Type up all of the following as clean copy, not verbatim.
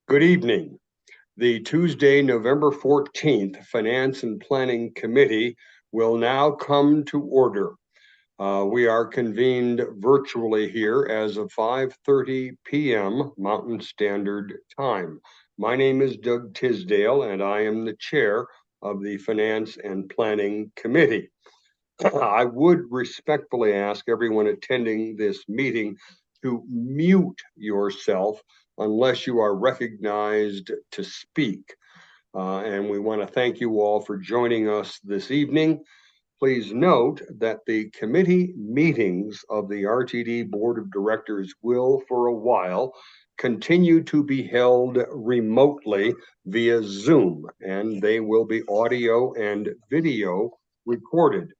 Good evening. The Tuesday, November 14th Finance and Planning Committee will now come to order. We are convened virtually here as of 5:30 p.m. Mountain Standard Time. My name is Doug Tisdale, and I am the chair of the Finance and Planning Committee. I would respectfully ask everyone attending this meeting to mute yourself unless you are recognized to speak. And we want to thank you all for joining us this evening. Please note that the committee meetings of the RTD Board of Directors will, for a while, continue to be held remotely via Zoom, and they will be audio and video recorded.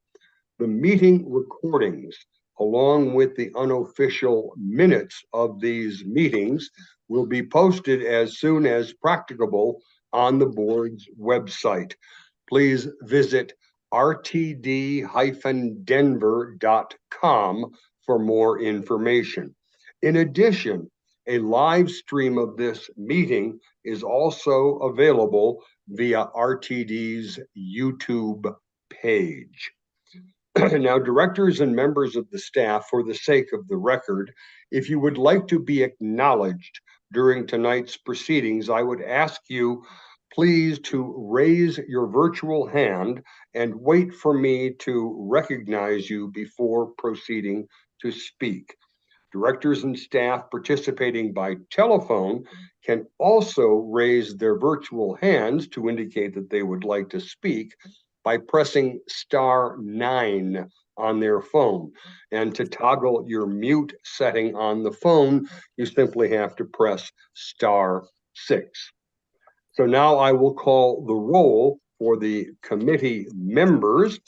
The meeting recordings, along with the unofficial minutes of these meetings, will be posted as soon as practicable on the board's website. Please visit rtd-denver.com for more information. In addition, a live stream of this meeting is also available via RTD's YouTube page. Now, directors and members of the staff, for the sake of the record, if you would like to be acknowledged during tonight's proceedings, I would ask you please to raise your virtual hand and wait for me to recognize you before proceeding to speak. Directors and staff participating by telephone can also raise their virtual hands to indicate that they would like to speak by pressing *9 on their phone. And to toggle your mute setting on the phone, you simply have to press *6. So now I will call the roll for the committee members.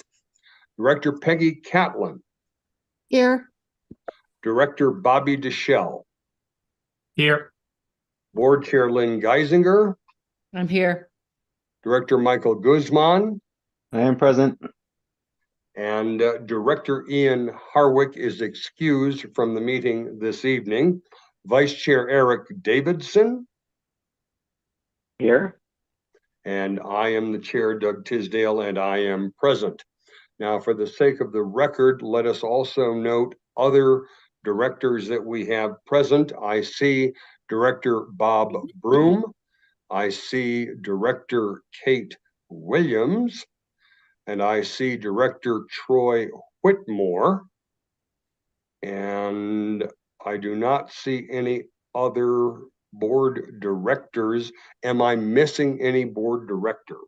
Director Peggy Catlin. Here. Director Bobby Deschel. Here. Board Chair Lynn Geisinger. I'm here. Director Michael Guzman. I am present. And Director Ian Harwick is excused from the meeting this evening. Vice Chair Eric Davidson. Here. And I am the chair, Doug Tisdale, and I am present. Now, for the sake of the record, let us also note other directors that we have present. I see Director Bob Broom. I see Director Kate Williams. And I see Director Troy Whitmore. And I do not see any other board directors. Am I missing any board director?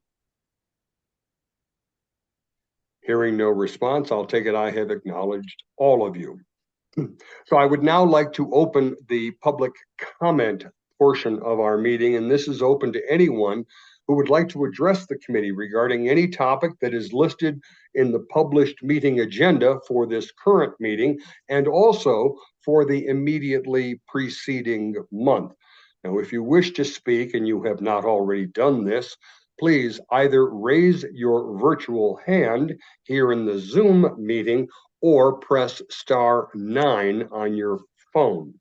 Hearing no response, I'll take it I have acknowledged all of you. So I would now like to open the public comment portion of our meeting, and this is open to anyone who would like to address the committee regarding any topic that is listed in the published meeting agenda for this current meeting and also for the immediately preceding month. Now, if you wish to speak and you have not already done this, please either raise your virtual hand here in the Zoom meeting or press *9 on your phone.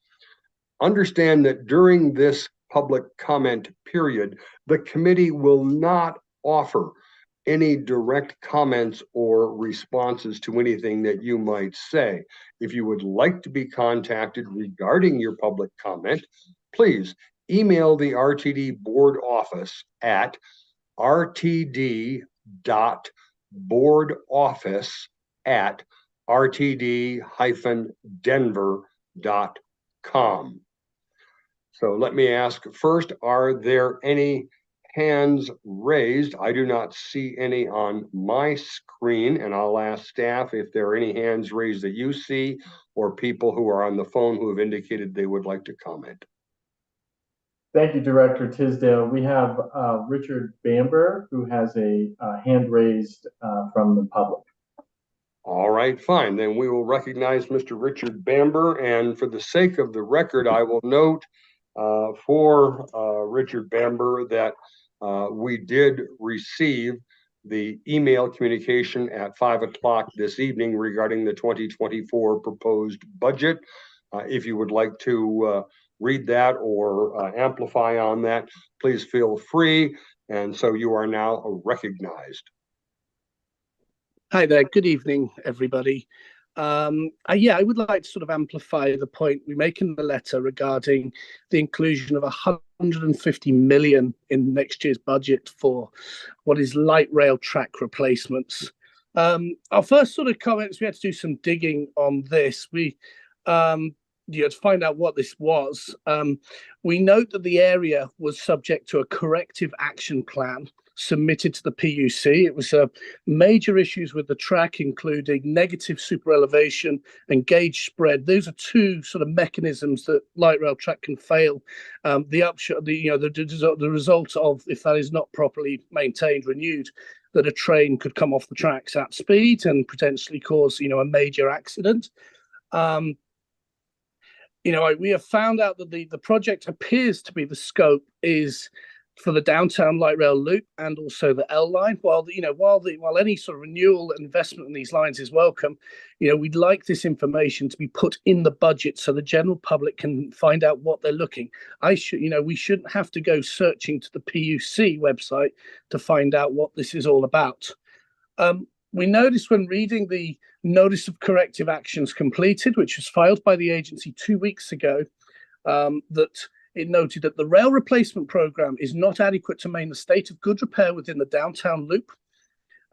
Understand that during this public comment period, the committee will not offer any direct comments or responses to anything that you might say. If you would like to be contacted regarding your public comment, please email the RTD board office at rtd.boardoffice@rtd-denver.com. So let me ask first, are there any hands raised? I do not see any on my screen, and I'll ask staff if there are any hands raised that you see or people who are on the phone who have indicated they would like to comment. Thank you, Director Tisdale. We have Richard Bamber, who has a hand raised from the public. All right, fine. Then we will recognize Mr. Richard Bamber. And for the sake of the record, I will note for Richard Bamber that we did receive the email communication at 5 o'clock this evening regarding the 2024 proposed budget. If you would like to read that or amplify on that, please feel free. And so you are now recognized. Hi there. Good evening, everybody. I would like to sort of amplify the point we make in the letter regarding the inclusion of 150 million in next year's budget for what is light rail track replacements. Our first sort of comments, we had to do some digging on this. To find out what this was. We note that the area was subject to a corrective action plan submitted to the PUC. It was major issues with the track, including negative super elevation and gauge spread. Those are two sort of mechanisms that light rail track can fail. The result of, if that is not properly maintained, renewed, that a train could come off the tracks at speed and potentially cause, a major accident. We have found out that the project appears to be, the scope is for the downtown light rail loop and also the L line. While any sort of renewal and investment in these lines is welcome, we'd like this information to be put in the budget so the general public can find out what they're looking. We shouldn't have to go searching to the PUC website to find out what this is all about. We noticed when reading the Notice of Corrective Actions Completed, which was filed by the agency 2 weeks ago, that it noted that the rail replacement program is not adequate to maintain the state of good repair within the downtown loop,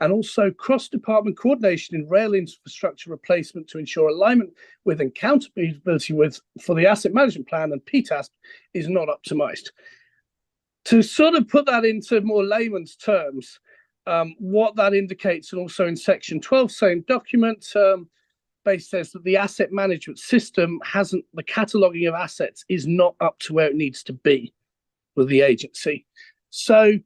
and also cross-department coordination in rail infrastructure replacement to ensure alignment with and accountability for the asset management plan and PTASP is not optimized. To sort of put that into more layman's terms, what that indicates, and also in section 12, same document, base says that the asset management system the cataloging of assets is not up to where it needs to be with the agency. So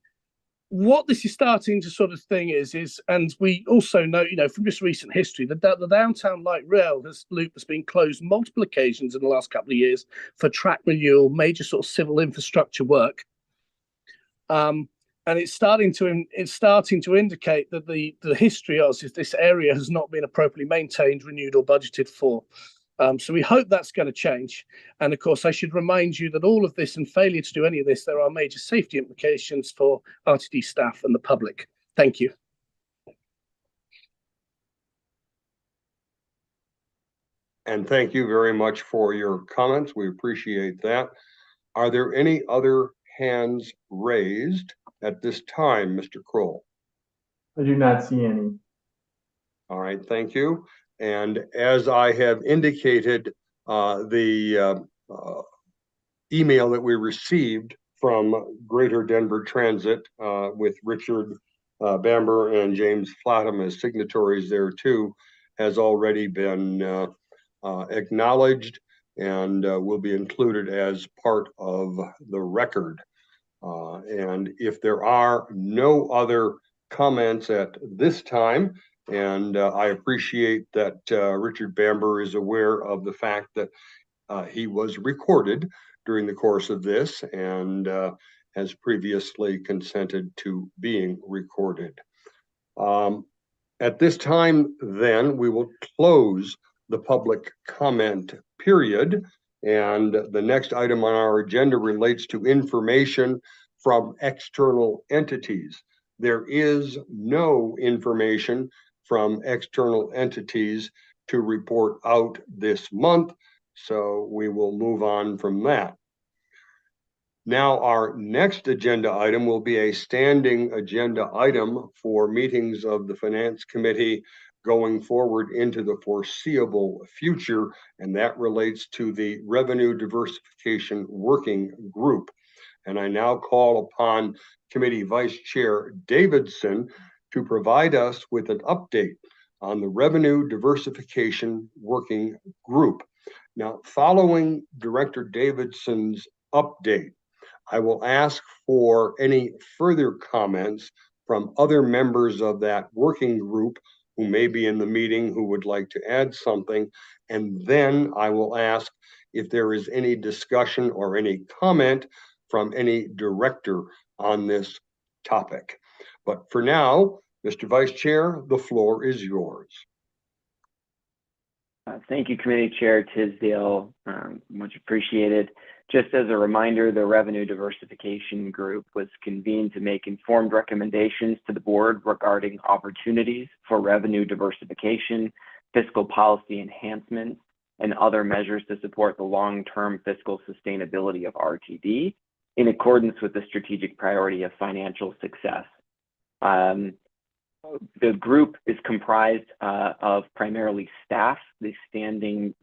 what this is starting to sort of thing is, and we also know, from just recent history, that the downtown light rail loop has been closed multiple occasions in the last couple of years for track renewal, major sort of civil infrastructure work. And it's starting to indicate that the history of this area has not been appropriately maintained, renewed, or budgeted for. So we hope that's going to change. And of course, I should remind you that all of this and failure to do any of this, there are major safety implications for RTD staff and the public. Thank you. And thank you very much for your comments. We appreciate that. Are there any other hands raised at this time, Mr. Kroll? I do not see any. All right, thank you. And as I have indicated, the email that we received from Greater Denver Transit with Richard Bamber and James Flatham as signatories there too has already been acknowledged and will be included as part of the record. And if there are no other comments at this time, and I appreciate that Richard Bamber is aware of the fact that he was recorded during the course of this and has previously consented to being recorded. At this time, then, we will close the public comment period. And the next item on our agenda relates to information from external entities. There is no information from external entities to report out this month, so we will move on from that. Now, our next agenda item will be a standing agenda item for meetings of the Finance Committee going forward into the foreseeable future, and that relates to the Revenue Diversification Working Group. And I now call upon Committee Vice Chair Davidson to provide us with an update on the Revenue Diversification Working Group. Now, following Director Davidson's update, I will ask for any further comments from other members of that working group who may be in the meeting who would like to add something. And then I will ask if there is any discussion or any comment from any director on this topic. But for now, Mr. Vice Chair, the floor is yours. Thank you, Committee Chair Tisdale. Much appreciated. Just as a reminder, the Revenue Diversification Group was convened to make informed recommendations to the board regarding opportunities for revenue diversification, fiscal policy enhancements, and other measures to support the long-term fiscal sustainability of RTD in accordance with the strategic priority of financial success. The group is comprised of primarily staff. The standing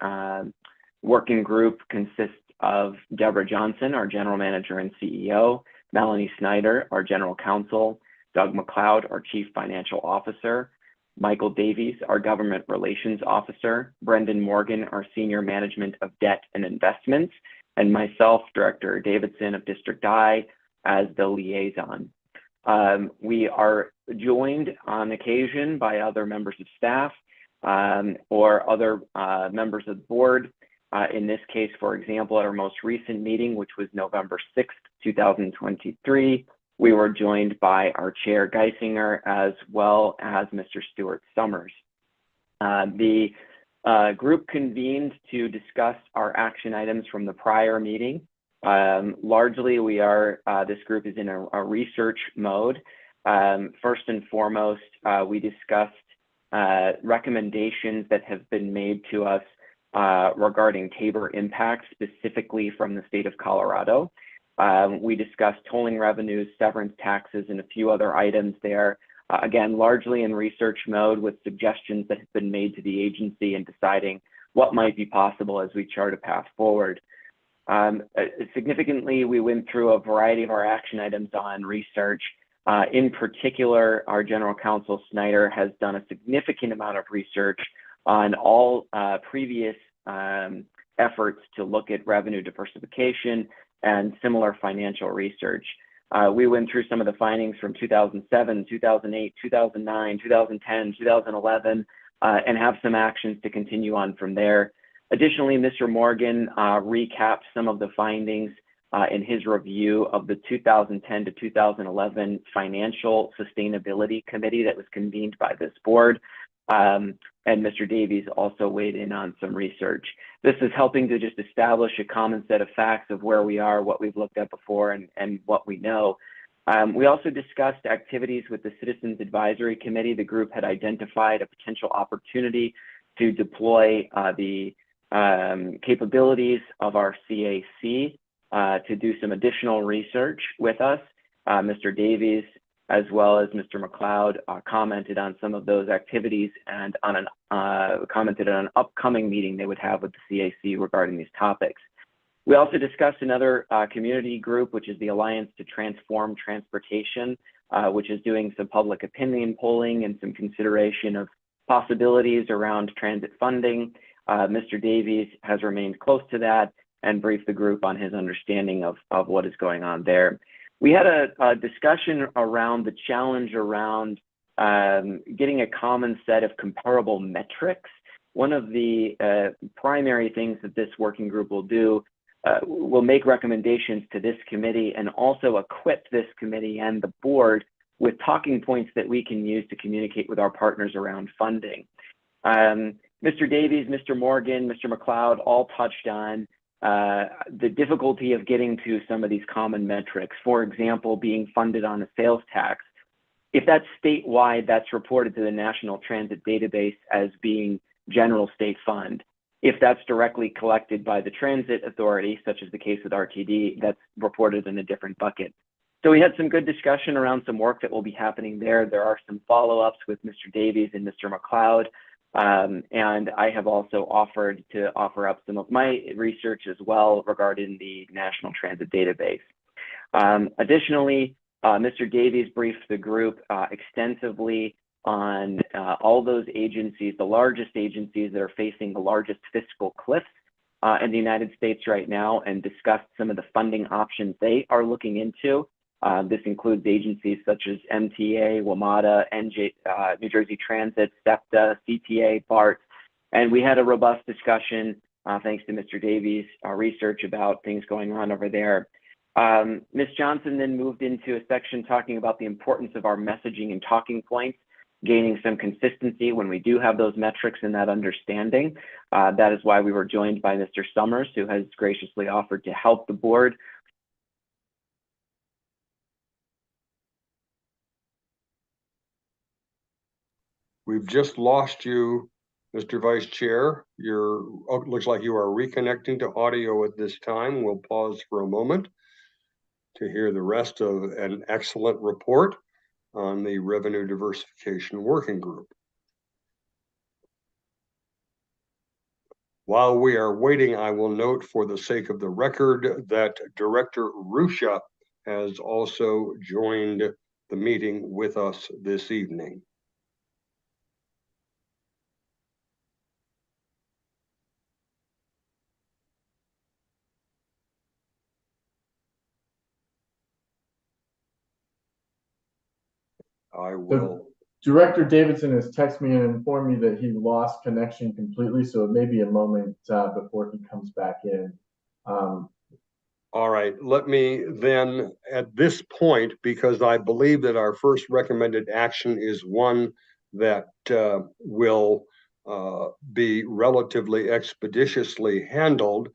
working group consists of Deborah Johnson, our General Manager and CEO, Melanie Snyder, our General Counsel, Doug McLeod, our Chief Financial Officer, Michael Davies, our Government Relations Officer, Brendan Morgan, our Senior Management of Debt and Investments, and myself, Director Davidson of District I, as the liaison. We are joined on occasion by other members of staff or other members of the board. In this case, for example, at our most recent meeting, which was November 6th, 2023, we were joined by our Chair Geisinger as well as Mr. Stuart Summers. The group convened to discuss our action items from the prior meeting. Largely, this group is in a research mode. First and foremost, we discussed recommendations that have been made to us regarding Tabor impacts, specifically from the state of Colorado. We discussed tolling revenues, severance taxes, and a few other items there. Again, largely in research mode with suggestions that have been made to the agency and deciding what might be possible as we chart a path forward. Significantly, we went through a variety of our action items on research. In particular, our General Counsel Snyder has done a significant amount of research on all previous efforts to look at revenue diversification and similar financial research. We went through some of the findings from 2007, 2008, 2009, 2010, 2011, and have some actions to continue on from there. Additionally, Mr. Morgan recapped some of the findings in his review of the 2010 to 2011 Financial Sustainability Committee that was convened by this board. And Mr. Davies also weighed in on some research. This is helping to just establish a common set of facts of where we are, what we've looked at before, and what we know. We also discussed activities with the Citizens Advisory Committee. The group had identified a potential opportunity to deploy the capabilities of our CAC to do some additional research with us. Mr. Davies, as well as Mr. McLeod, commented on some of those activities and commented on an upcoming meeting they would have with the CAC regarding these topics. We also discussed another community group, which is the Alliance to Transform Transportation, which is doing some public opinion polling and some consideration of possibilities around transit funding. Mr. Davies has remained close to that and briefed the group on his understanding of what is going on there. We had a discussion around the challenge around getting a common set of comparable metrics. One of the primary things that this working group will do will make recommendations to this committee and also equip this committee and the board with talking points that we can use to communicate with our partners around funding. Mr. Davies, Mr. Morgan, Mr. McLeod all touched on the difficulty of getting to some of these common metrics. For example, being funded on a sales tax. If that's statewide, that's reported to the National Transit Database as being general state fund. If that's directly collected by the transit authority, such as the case with RTD, that's reported in a different bucket. So we had some good discussion around some work that will be happening there. There are some follow-ups with Mr. Davies and Mr. McLeod. And I have also offered to offer up some of my research as well regarding the National Transit Database. Additionally, Mr. Davies briefed the group extensively on all those agencies, the largest agencies that are facing the largest fiscal cliffs in the United States right now, and discussed some of the funding options they are looking into. This includes agencies such as MTA, WMATA, New Jersey Transit, SEPTA, CTA, BART, and we had a robust discussion thanks to Mr. Davies' research about things going on over there. Ms. Johnson then moved into a section talking about the importance of our messaging and talking points. gaining some consistency when we do have those metrics and that understanding. That is why we were joined by Mr. Summers, who has graciously offered to help the board. We've just lost you, Mr. Vice Chair. Looks like you are reconnecting to audio at this time. We'll pause for a moment to hear the rest of an excellent report on the Revenue Diversification Working Group. While we are waiting, I will note for the sake of the record that Director Ruscia has also joined the meeting with us this evening. I will. Director Davidson has texted me and informed me that he lost connection completely, so it may be a moment before he comes back in. All right, let me then, at this point, because I believe that our first recommended action is one that will be relatively expeditiously handled.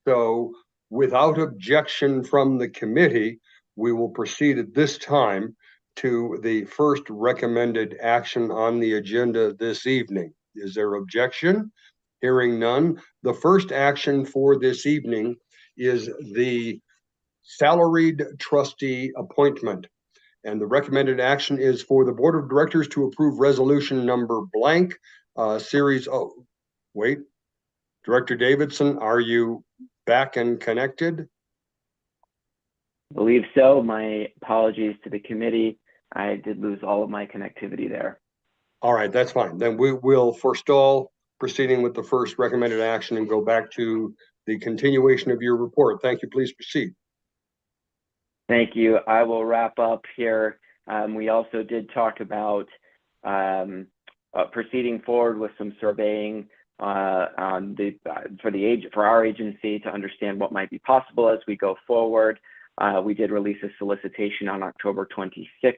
So without objection from the committee, we will proceed at this time to the first recommended action on the agenda this evening. Is there objection? Hearing none, the first action for this evening is the salaried trustee appointment. And the recommended action is for the board of directors to approve resolution number blank, series. Oh, wait, Director Davidson, are you back and connected? I believe so. My apologies to the committee. I did lose all of my connectivity there. All right, that's fine. Then we will forestall proceeding with the first recommended action and go back to the continuation of your report. Thank you. Please proceed. Thank you. I will wrap up here. We also did talk about proceeding forward with some surveying on for our agency to understand what might be possible as we go forward. We did release a solicitation on October 26th,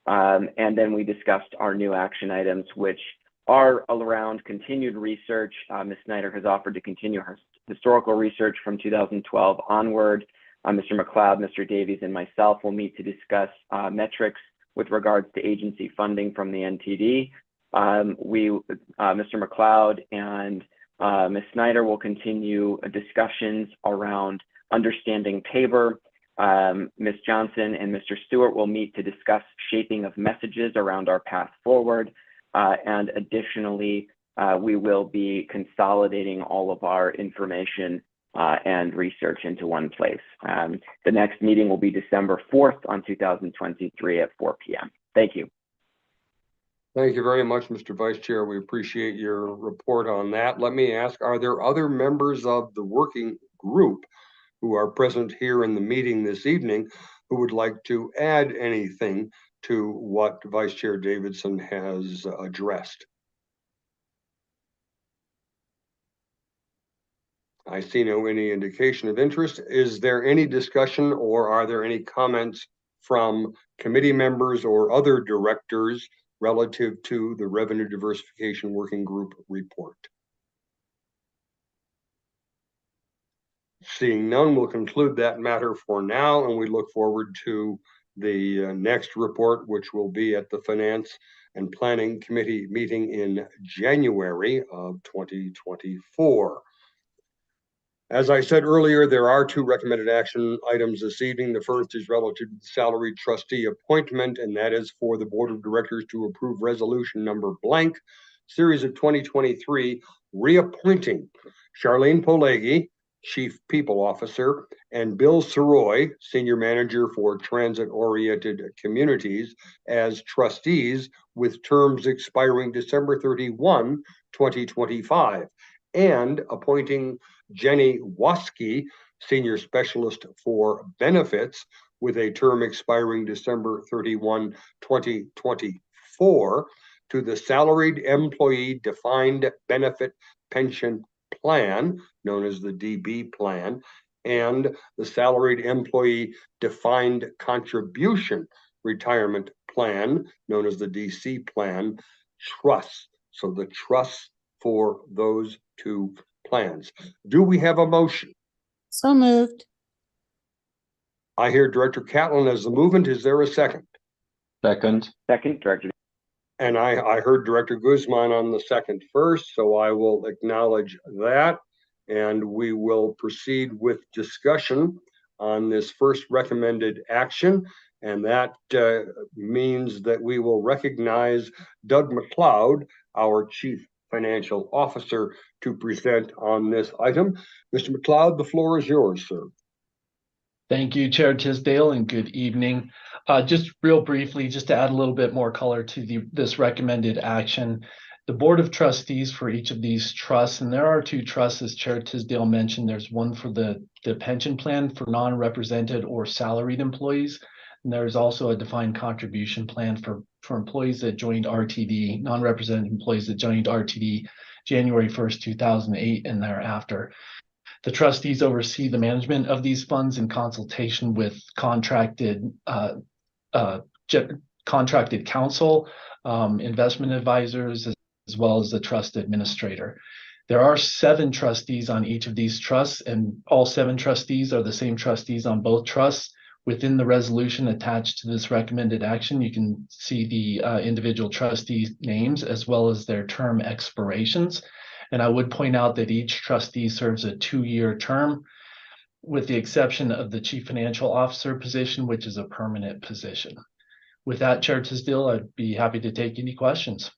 and then we discussed our new action items, which are around continued research. Ms. Snyder has offered to continue her historical research from 2012 onward. Mr. McLeod, Mr. Davies, and myself will meet to discuss metrics with regards to agency funding from the NTD. Mr. McLeod and Ms. Snyder will continue discussions around understanding Tabor. Ms. Johnson and Mr. Stewart will meet to discuss shaping of messages around our path forward. And additionally, we will be consolidating all of our information and research into one place. The next meeting will be December 4th on 2023 at 4 p.m. Thank you. Thank you very much, Mr. Vice Chair. We appreciate your report on that. Let me ask, are there other members of the working group who are present here in the meeting this evening who would like to add anything to what Vice Chair Davidson has addressed? I see any indication of interest. Is there any discussion or are there any comments from committee members or other directors relative to the Revenue Diversification Working Group report? Seeing none, we'll conclude that matter for now, and we look forward to the next report, which will be at the Finance and Planning Committee meeting in January of 2024. As I said earlier, there are two recommended action items this evening. The first is relative to the salaried trustee appointment, and that is for the board of directors to approve resolution number blank, series of 2023, reappointing Charlene Polegi, Chief People Officer, and Bill Saroy, Senior Manager for Transit-Oriented Communities, as trustees with terms expiring December 31, 2025, and appointing Jenny Waske, Senior Specialist for Benefits, with a term expiring December 31, 2024, to the Salaried Employee Defined Benefit Pension Plan, known as the DB Plan, and the Salaried Employee Defined Contribution Retirement plan, known as the DC plan, trusts. So the trusts for those two plans. Do we have a motion? So moved. I hear Director Catlin as the movement. Is there a second? Second. Second, Director. And I heard Director Guzman on the second first, so I will acknowledge that. And we will proceed with discussion on this first recommended action. And that means that we will recognize Doug McLeod, our Chief Financial Officer, to present on this item. Mr. McLeod, the floor is yours, sir. Thank you, Chair Tisdale, and good evening. Just real briefly, just to add a little bit more color to this recommended action, the Board of Trustees for each of these trusts, and there are two trusts, as Chair Tisdale mentioned. There's one for the pension plan for non-represented or salaried employees, and there's also a defined contribution plan for employees that joined RTD, non-represented employees that joined RTD January 1st, 2008 and thereafter. The trustees oversee the management of these funds in consultation with contracted counsel, investment advisors, as well as the trust administrator. There are 7 trustees on each of these trusts, and all 7 trustees are the same trustees on both trusts. Within the resolution attached to this recommended action, you can see the individual trustees' names as well as their term expirations. And I would point out that each trustee serves a 2-year term, with the exception of the Chief Financial Officer position, which is a permanent position. With that, Chair Tisdale, I'd be happy to take any questions.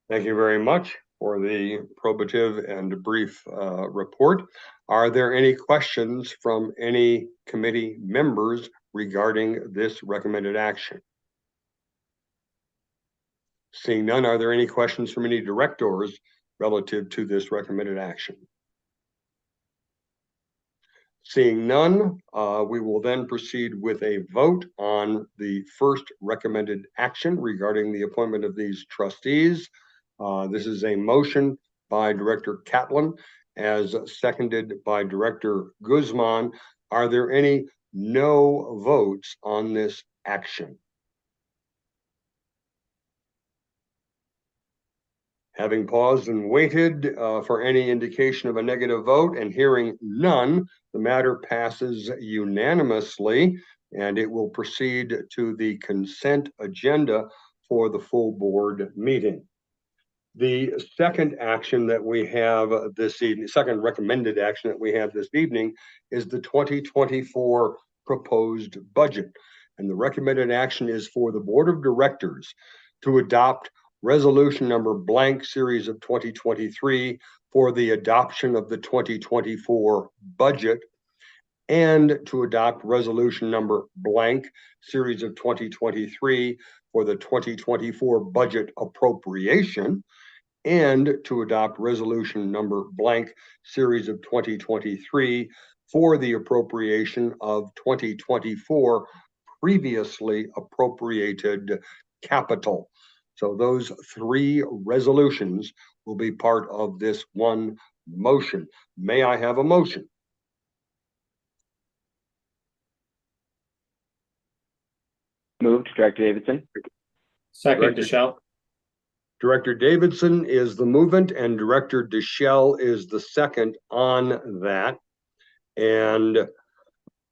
Thank you very much for the probative and brief report. Are there any questions from any committee members regarding this recommended action? Seeing none, are there any questions from any directors relative to this recommended action? Seeing none, we will then proceed with a vote on the first recommended action regarding the appointment of these trustees. This is a motion by Director Catlin, as seconded by Director Guzman. Are there any no votes on this action? Having paused and waited for any indication of a negative vote and hearing none, the matter passes unanimously, and it will proceed to the consent agenda for the full board meeting. The second action that we have this evening, second recommended action that we have this evening, is the 2024 proposed budget. And the recommended action is for the Board of Directors to adopt resolution number blank series of 2023 for the adoption of the 2024 budget, and to adopt resolution number blank series of 2023 for the 2024 budget appropriation, and to adopt resolution number blank series of 2023 for the appropriation of 2024 previously appropriated capital. So those 3 resolutions will be part of this one motion. May I have a motion? Moved, Director Davidson. Second, Director- Deschel. Director Davidson is the movement and Director Deschel is the second on that. And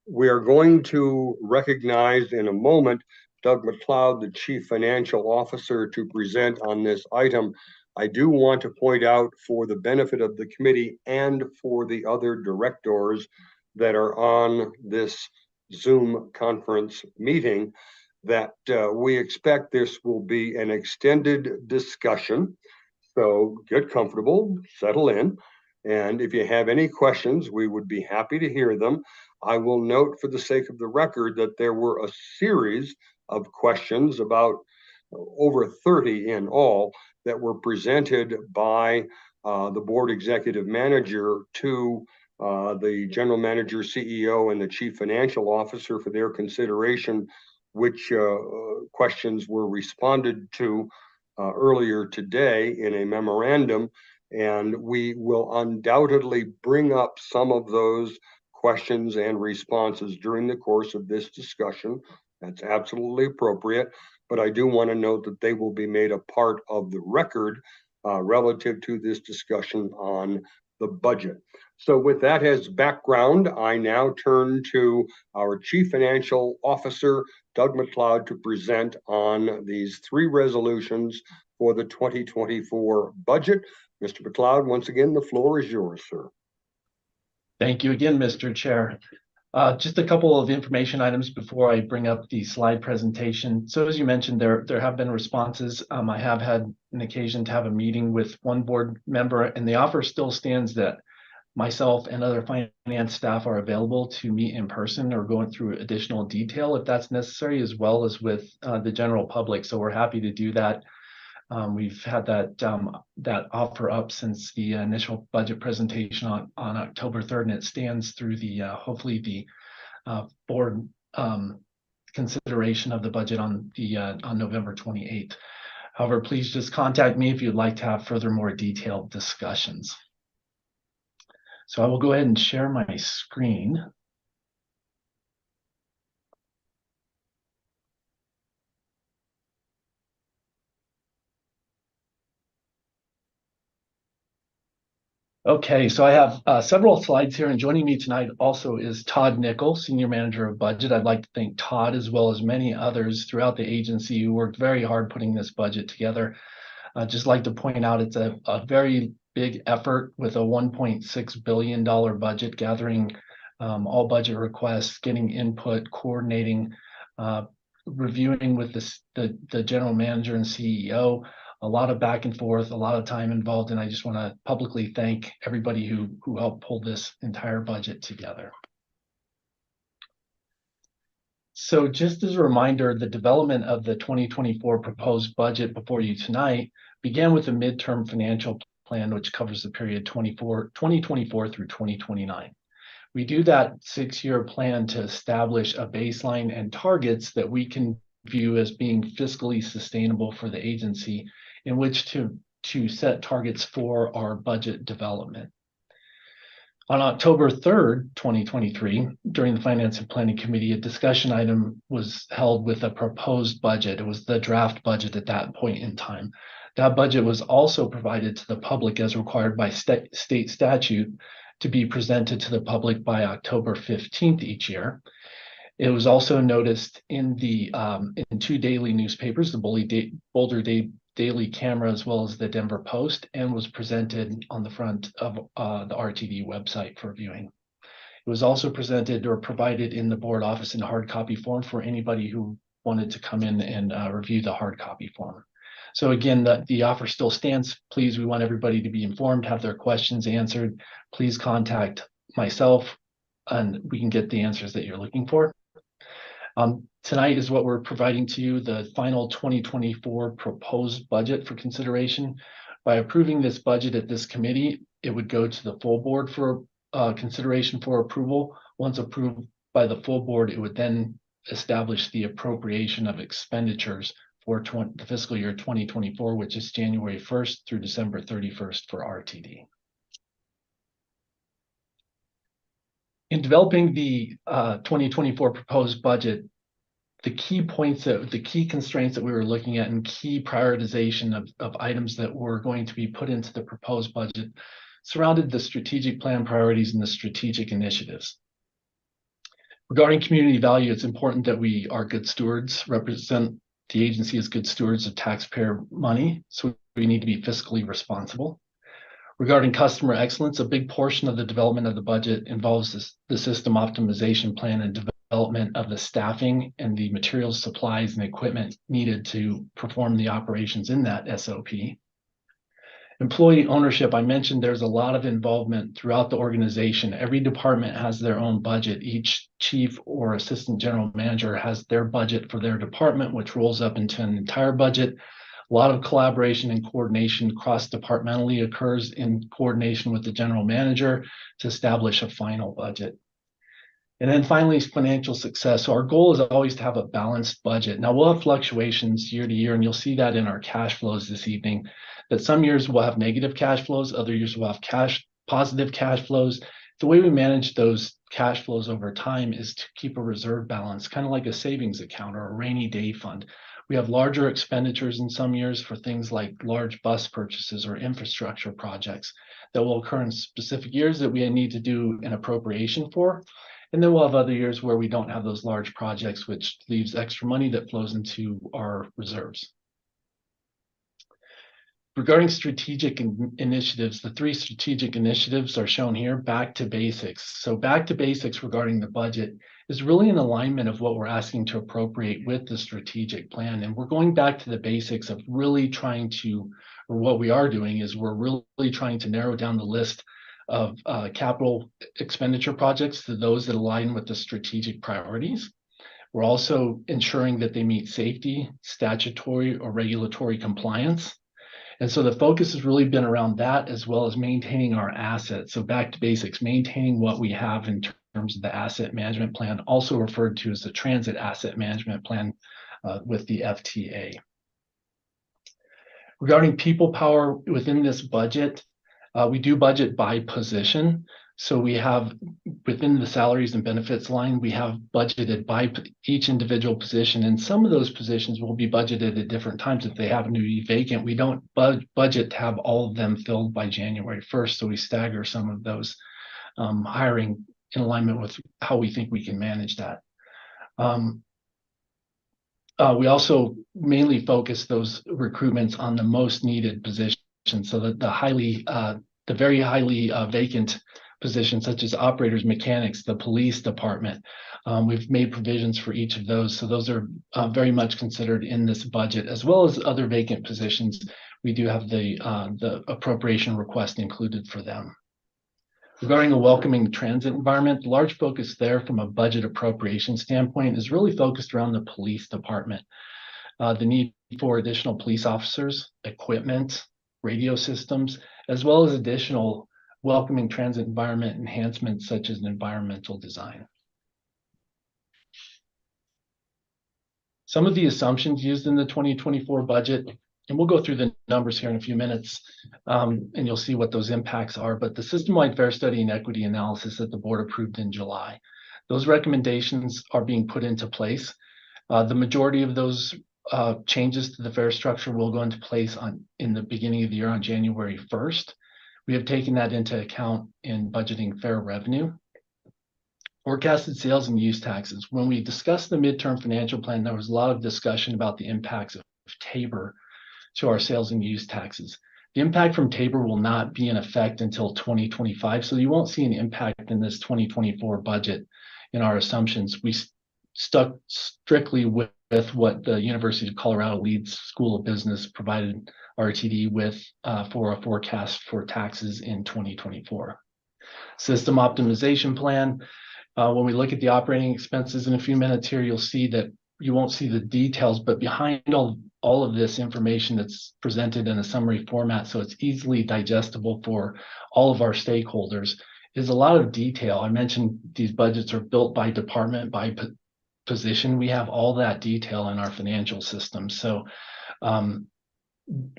we are going to recognize in a moment Doug McLeod, the Chief Financial Officer, to present on this item. I do want to point out, for the benefit of the committee and for the other directors that are on this Zoom conference meeting, that we expect this will be an extended discussion. So get comfortable, settle in. And if you have any questions, we would be happy to hear them. I will note, for the sake of the record, that there were a series of questions, about over 30 in all, that were presented by the board executive manager to the general manager, CEO, and the chief financial officer for their consideration, which questions were responded to earlier today in a memorandum. And we will undoubtedly bring up some of those questions and responses during the course of this discussion. That's absolutely appropriate, but I do want to note that they will be made a part of the record relative to this discussion on the budget. So with that as background, I now turn to our Chief Financial Officer, Doug McLeod, to present on these three resolutions for the 2024 budget. Mr. McLeod, once again, the floor is yours, sir. Thank you again, Mr. Chair. Just a couple of information items before I bring up the slide presentation. So as you mentioned, there have been responses. I have had an occasion to have a meeting with one board member, and the offer still stands that myself and other finance staff are available to meet in person or going through additional detail if that's necessary, as well as with the general public. So we're happy to do that. We've had that offer up since the initial budget presentation on October 3rd, and it stands through the hopefully the board consideration of the budget on November 28th. However, please just contact me if you'd like to have further more detailed discussions. So I will go ahead and share my screen. Okay, so I have several slides here, and joining me tonight also is Todd Nickel, Senior Manager of Budget. I'd like to thank Todd, as well as many others throughout the agency who worked very hard putting this budget together. I'd just like to point out it's a very big effort with a $1.6 billion budget, gathering all budget requests, getting input, coordinating, reviewing with the general manager and CEO. A lot of back and forth, a lot of time involved, and I just want to publicly thank everybody who helped pull this entire budget together. So just as a reminder, the development of the 2024 proposed budget before you tonight began with the midterm financial plan, which covers the period 2024 through 2029. We do that 6-year plan to establish a baseline and targets that we can view as being fiscally sustainable for the agency, in which to set targets for our budget development. On October 3rd, 2023, during the Finance and Planning Committee, a discussion item was held with a proposed budget. It was the draft budget at that point in time. That budget was also provided to the public as required by state statute to be presented to the public by October 15th each year. It was also noticed in in 2 daily newspapers, the Boulder Daily Camera, as well as the Denver Post, and was presented on the front of the RTD website for viewing. It was also presented or provided in the board office in hard copy form for anybody who wanted to come in and review the hard copy form. So again, the offer still stands. Please, we want everybody to be informed, have their questions answered. Please contact myself, and we can get the answers that you're looking for. Tonight is what we're providing to you, the final 2024 proposed budget for consideration. By approving this budget at this committee, it would go to the full board for consideration for approval. Once approved by the full board, it would then establish the appropriation of expenditures for the fiscal year 2024, which is January 1st through December 31st for RTD. In developing the 2024 proposed budget, the key constraints that we were looking at and key prioritization of items that were going to be put into the proposed budget surrounded the strategic plan priorities and the strategic initiatives. Regarding community value, it's important that we are good stewards, represent the agency as good stewards of taxpayer money, so we need to be fiscally responsible. Regarding customer excellence, a big portion of the development of the budget involves the system optimization plan and development of the staffing and the materials, supplies, and equipment needed to perform the operations in that SOP. Employee ownership, I mentioned there's a lot of involvement throughout the organization. Every department has their own budget. Each chief or assistant general manager has their budget for their department, which rolls up into an entire budget. A lot of collaboration and coordination cross-departmentally occurs in coordination with the general manager to establish a final budget. And then finally, financial success. So our goal is always to have a balanced budget. Now, we'll have fluctuations year to year, and you'll see that in our cash flows this evening, that some years we'll have negative cash flows, other years we'll have positive cash flows, The way we manage those cash flows over time is to keep a reserve balance, kind of like a savings account or a rainy day fund. We have larger expenditures in some years for things like large bus purchases or infrastructure projects that will occur in specific years that we need to do an appropriation for. And then we'll have other years where we don't have those large projects, which leaves extra money that flows into our reserves. Regarding strategic initiatives, the 3 strategic initiatives are shown here, back to basics. So back to basics regarding the budget is really an alignment of what we're asking to appropriate with the strategic plan. And we're going back to the basics of really trying to, or what we are doing is we're really trying to narrow down the list of capital expenditure projects to those that align with the strategic priorities. We're also ensuring that they meet safety, statutory, or regulatory compliance. And so the focus has really been around that, as well as maintaining our assets. So back to basics, maintaining what we have in terms of the asset management plan, also referred to as the transit asset management plan with the FTA. Regarding people power within this budget, we do budget by position. So we have within the salaries and benefits line, we have budgeted by each individual position, and some of those positions will be budgeted at different times. If they happen to be vacant, we don't budget to have all of them filled by January 1st. So we stagger some of those hiring in alignment with how we think we can manage that. We also mainly focus those recruitments on the most needed positions, so that the very highly vacant positions such as operators, mechanics, the police department. We've made provisions for each of those. So those are very much considered in this budget, as well as other vacant positions. We do have the appropriation request included for them. Regarding a welcoming transit environment, the large focus there from a budget appropriation standpoint is really focused around the police department. The need for additional police officers, equipment, radio systems, as well as additional welcoming transit environment enhancements such as environmental design. Some of the assumptions used in the 2024 budget, and we'll go through the numbers here in a few minutes, and you'll see what those impacts are, but the system-wide fare study and equity analysis that the board approved in July, those recommendations are being put into place. The majority of those changes to the fare structure will go into place in the beginning of the year on January 1st. We have taken that into account in budgeting fare revenue. Forecasted sales and use taxes. When we discussed the midterm financial plan, there was a lot of discussion about the impacts of Tabor to our sales and use taxes. The impact from Tabor will not be in effect until 2025, so you won't see an impact in this 2024 budget in our assumptions. We stuck strictly with what the University of Colorado Leeds School of Business provided RTD with for a forecast for taxes in 2024. System optimization plan. When we look at the operating expenses in a few minutes here, you'll see that you won't see the details, but behind all of this information that's presented in a summary format, so it's easily digestible for all of our stakeholders, is a lot of detail. I mentioned these budgets are built by department, by position. We have all that detail in our financial system. So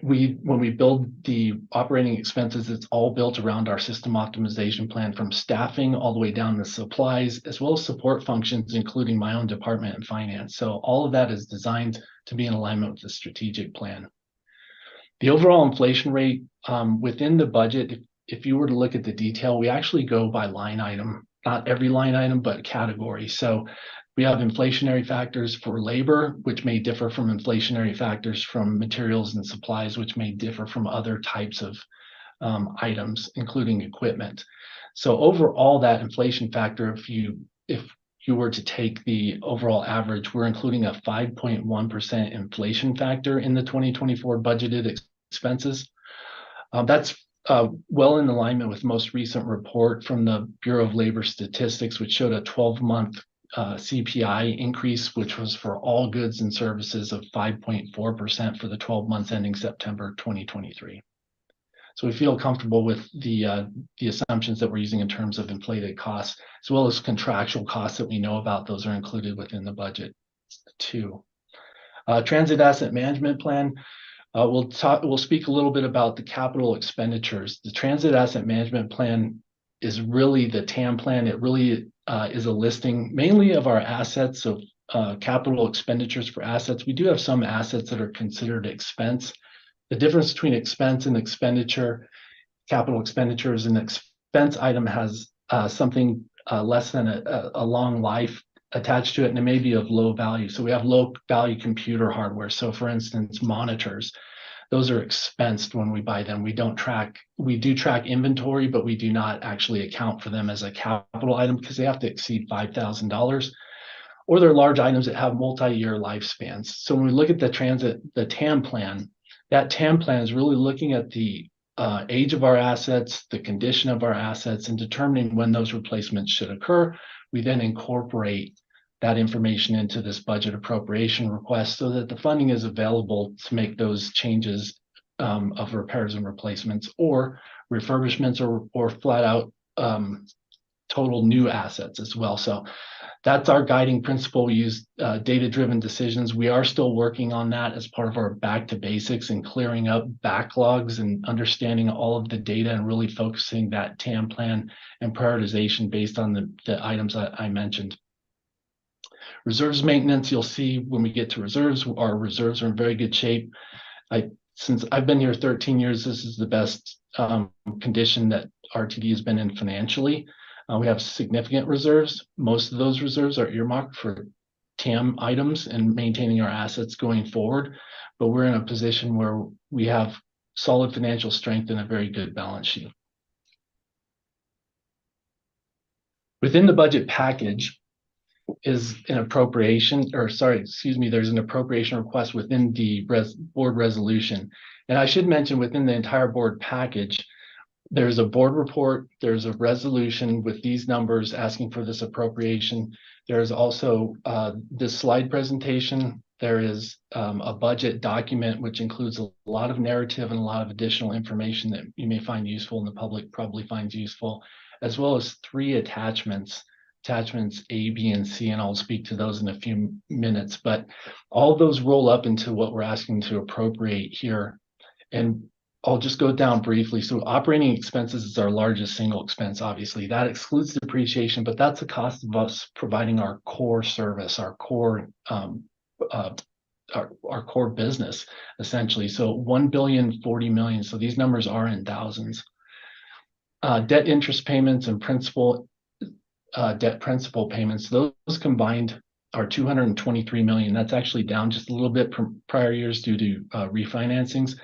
when we build the operating expenses, it's all built around our system optimization plan, from staffing all the way down to supplies, as well as support functions, including my own department and finance. So all of that is designed to be in alignment with the strategic plan. The overall inflation rate within the budget, if you were to look at the detail, we actually go by line item, not every line item, but category. So we have inflationary factors for labor, which may differ from inflationary factors from materials and supplies, which may differ from other types of items, including equipment. So overall, that inflation factor, if you were to take the overall average, we're including a 5.1% inflation factor in the 2024 budgeted expenses. That's well in alignment with the most recent report from the Bureau of Labor Statistics, which showed a 12-month CPI increase, which was for all goods and services of 5.4% for the 12 months ending September 2023. So we feel comfortable with the assumptions that we're using in terms of inflated costs, as well as contractual costs that we know about. Those are included within the budget too. Transit asset management plan. We'll speak a little bit about the capital expenditures. The transit asset management plan is really the TAM plan. It really is a listing mainly of our assets, so capital expenditures for assets. We do have some assets that are considered expense. The difference between expense and expenditure, capital expenditures, an expense item has something less than a long life attached to it, and it may be of low value. So we have low value computer hardware. So for instance, monitors, those are expensed when we buy them. We do track inventory, but we do not actually account for them as a capital item because they have to exceed $5,000. Or they're large items that have multi-year lifespans. So when we look at the TAM plan, that TAM plan is really looking at the age of our assets, the condition of our assets, and determining when those replacements should occur. We then incorporate that information into this budget appropriation request so that the funding is available to make those changes of repairs and replacements or refurbishments or flat out total new assets as well. So that's our guiding principle. We use data-driven decisions. We are still working on that as part of our back to basics and clearing up backlogs and understanding all of the data and really focusing that TAM plan and prioritization based on the items that I mentioned. Reserves maintenance, you'll see when we get to reserves, our reserves are in very good shape. Since I've been here 13 years, this is the best condition that RTD has been in financially. We have significant reserves. Most of those reserves are earmarked for TAM items and maintaining our assets going forward. But we're in a position where we have solid financial strength and a very good balance sheet. Within the budget package is an appropriation, there's an appropriation request within the board resolution. And I should mention within the entire board package, there's a board report, there's a resolution with these numbers asking for this appropriation. There's also this slide presentation. There is a budget document, which includes a lot of narrative and a lot of additional information that you may find useful and the public probably finds useful, as well as 3 attachments A, B, and C, and I'll speak to those in a few minutes. But all those roll up into what we're asking to appropriate here. And I'll just go down briefly. So operating expenses is our largest single expense, obviously. That excludes depreciation, but that's the cost of us providing our core service, our core business, essentially. So $1.04 billion. So these numbers are in thousands. Debt interest payments and debt principal payments, those combined are $223 million. That's actually down just a little bit from prior years due to refinancings.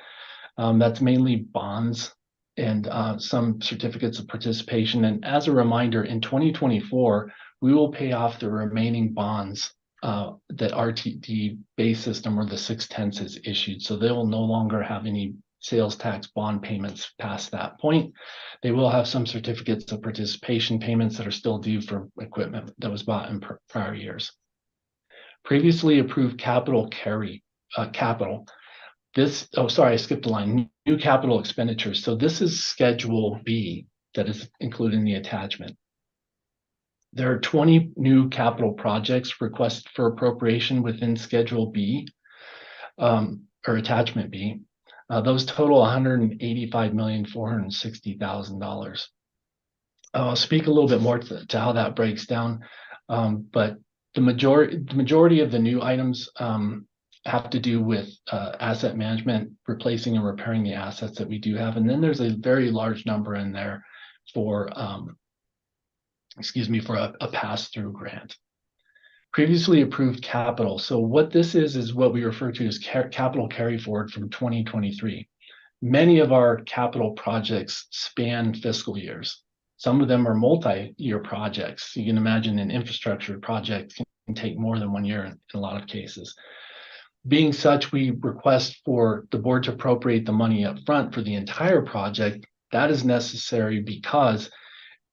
That's mainly bonds and some certificates of participation. And as a reminder, in 2024, we will pay off the remaining bonds that RTD base system or the 6/10 has issued. So they will no longer have any sales tax bond payments past that point. They will have some certificates of participation payments that are still due for equipment that was bought in prior years. Previously approved capital. I skipped a line. New capital expenditures. So this is Schedule B that is included in the attachment. There are 20 new capital projects requested for appropriation within Schedule B or Attachment B. Those total $185,460,000. I'll speak a little bit more to how that breaks down, but the majority of the new items have to do with asset management, replacing and repairing the assets that we do have. And then there's a very large number in there for, a pass-through grant. Previously approved capital. So what this is what we refer to as capital carry forward from 2023. Many of our capital projects span fiscal years. Some of them are multi-year projects. You can imagine an infrastructure project can take more than 1 year in a lot of cases. Being such, we request for the board to appropriate the money up front for the entire project. That is necessary because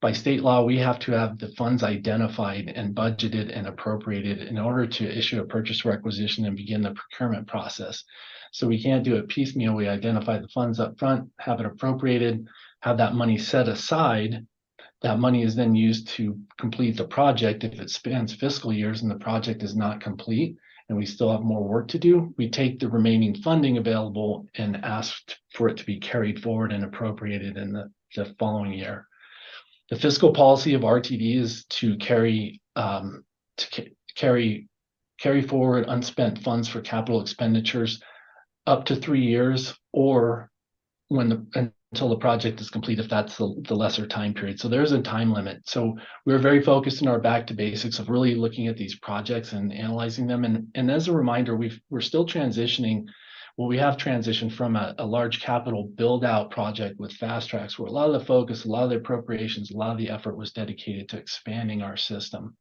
by state law, we have to have the funds identified and budgeted and appropriated in order to issue a purchase requisition and begin the procurement process. So we can't do it piecemeal. We identify the funds up front, have it appropriated, have that money set aside. That money is then used to complete the project. If it spans fiscal years and the project is not complete and we still have more work to do, we take the remaining funding available and ask for it to be carried forward and appropriated in the following year. The fiscal policy of RTD is to carry forward unspent funds for capital expenditures up to 3 years, or until the project is complete, if that's the lesser time period. So there's a time limit. So we're very focused in our back to basics of really looking at these projects and analyzing them. And as a reminder, we're still transitioning. Well, we have transitioned from a large capital build out project with Fast Tracks, where a lot of the focus, a lot of the appropriations, a lot of the effort was dedicated to expanding our system.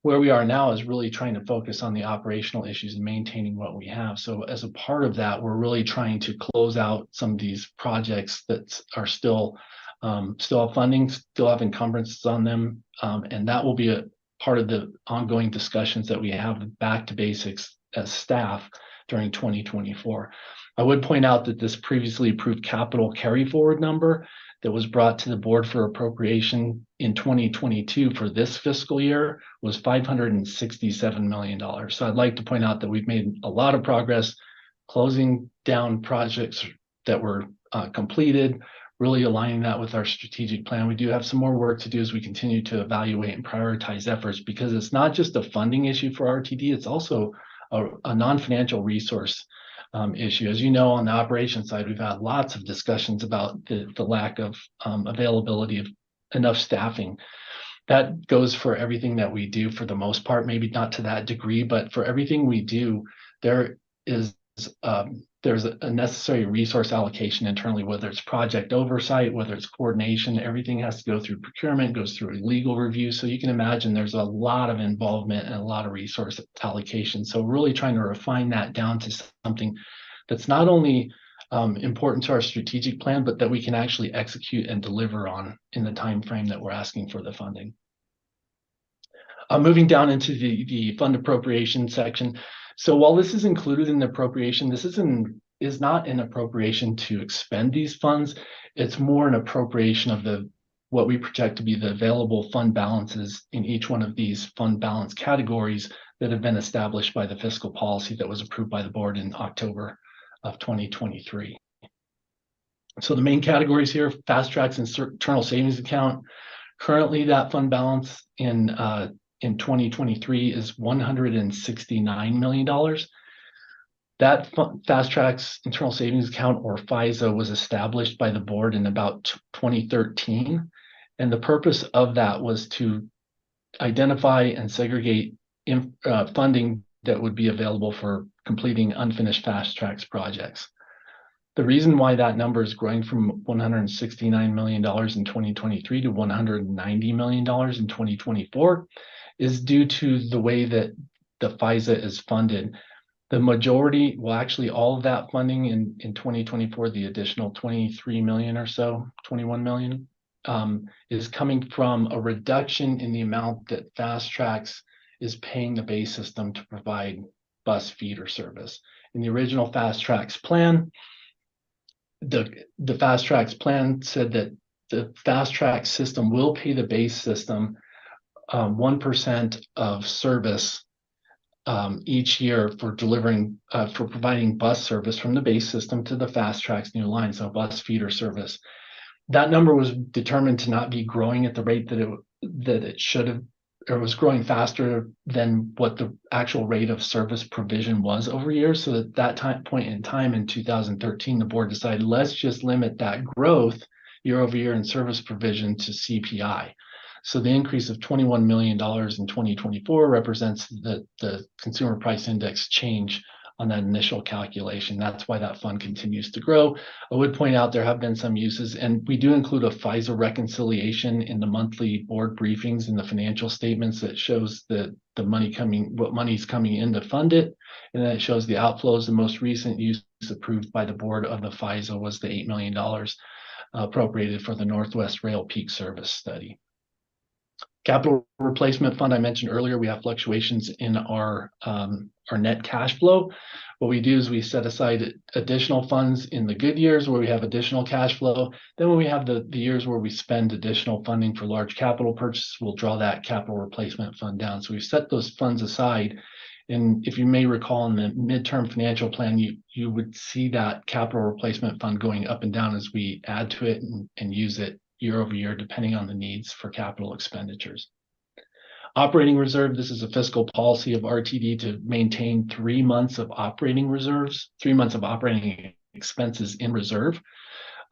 Where we are now is really trying to focus on the operational issues and maintaining what we have. So as a part of that, we're really trying to close out some of these projects that are still have funding, still have encumbrances on them. And that will be a part of the ongoing discussions that we have back to basics as staff during 2024. I would point out that this previously approved capital carry forward number that was brought to the board for appropriation in 2022 for this fiscal year was $567 million. So I'd like to point out that we've made a lot of progress closing down projects that were completed, really aligning that with our strategic plan. We do have some more work to do as we continue to evaluate and prioritize efforts, because it's not just a funding issue for RTD, it's also a non-financial resource issue. As you know, on the operations side, we've had lots of discussions about the lack of availability of enough staffing. That goes for everything that we do for the most part, maybe not to that degree, but for everything we do, there's a necessary resource allocation internally, whether it's project oversight, whether it's coordination. Everything has to go through procurement, goes through a legal review. So you can imagine there's a lot of involvement and a lot of resource allocation. So really trying to refine that down to something that's not only important to our strategic plan, but that we can actually execute and deliver on in the time frame that we're asking for the funding. Moving down into the fund appropriation section. So while this is included in the appropriation, this is not an appropriation to expend these funds. It's more an appropriation of what we project to be the available fund balances in each one of these fund balance categories that have been established by the fiscal policy that was approved by the board in October of 2023. So the main categories here: Fast Tracks and internal savings account. Currently, that fund balance in 2023 is $169 million. That Fast Tracks internal savings account, or FISA, was established by the board in about 2013. And the purpose of that was to identify and segregate funding that would be available for completing unfinished Fast Tracks projects. The reason why that number is growing from $169 million in 2023 to $190 million in 2024 is due to the way that the FISA is funded. The majority, well, actually all of that funding in 2024, the additional 23 million or so, 21 million, is coming from a reduction in the amount that Fast Tracks is paying the base system to provide bus feeder service. In the original Fast Tracks plan, the Fast Tracks plan said that the Fast Tracks system will pay the base system 1% of service each year for providing bus service from the base system to the Fast Tracks new line, so bus feeder service. That number was determined to not be growing at the rate that it should have, or was growing faster than what the actual rate of service provision was over years. So at that point in time in 2013, the board decided, let's just limit that growth year over year in service provision to CPI. So the increase of $21 million in 2024 represents the consumer price index change on that initial calculation. That's why that fund continues to grow. I would point out there have been some uses, and we do include a FISA reconciliation in the monthly board briefings and the financial statements that shows what money's coming in to fund it. And then it shows the outflows. The most recent use approved by the board of the FISA was the $8 million appropriated for the Northwest Rail Peak Service study. Capital replacement fund, I mentioned earlier, we have fluctuations in our net cash flow. What we do is we set aside additional funds in the good years where we have additional cash flow. Then when we have the years where we spend additional funding for large capital purchases, we'll draw that capital replacement fund down. So we set those funds aside. And if you may recall, in the midterm financial plan, you would see that capital replacement fund going up and down as we add to it and use it year over year, depending on the needs for capital expenditures. Operating reserve, this is a fiscal policy of RTD to maintain 3 months of operating reserves, 3 months of operating expenses in reserve.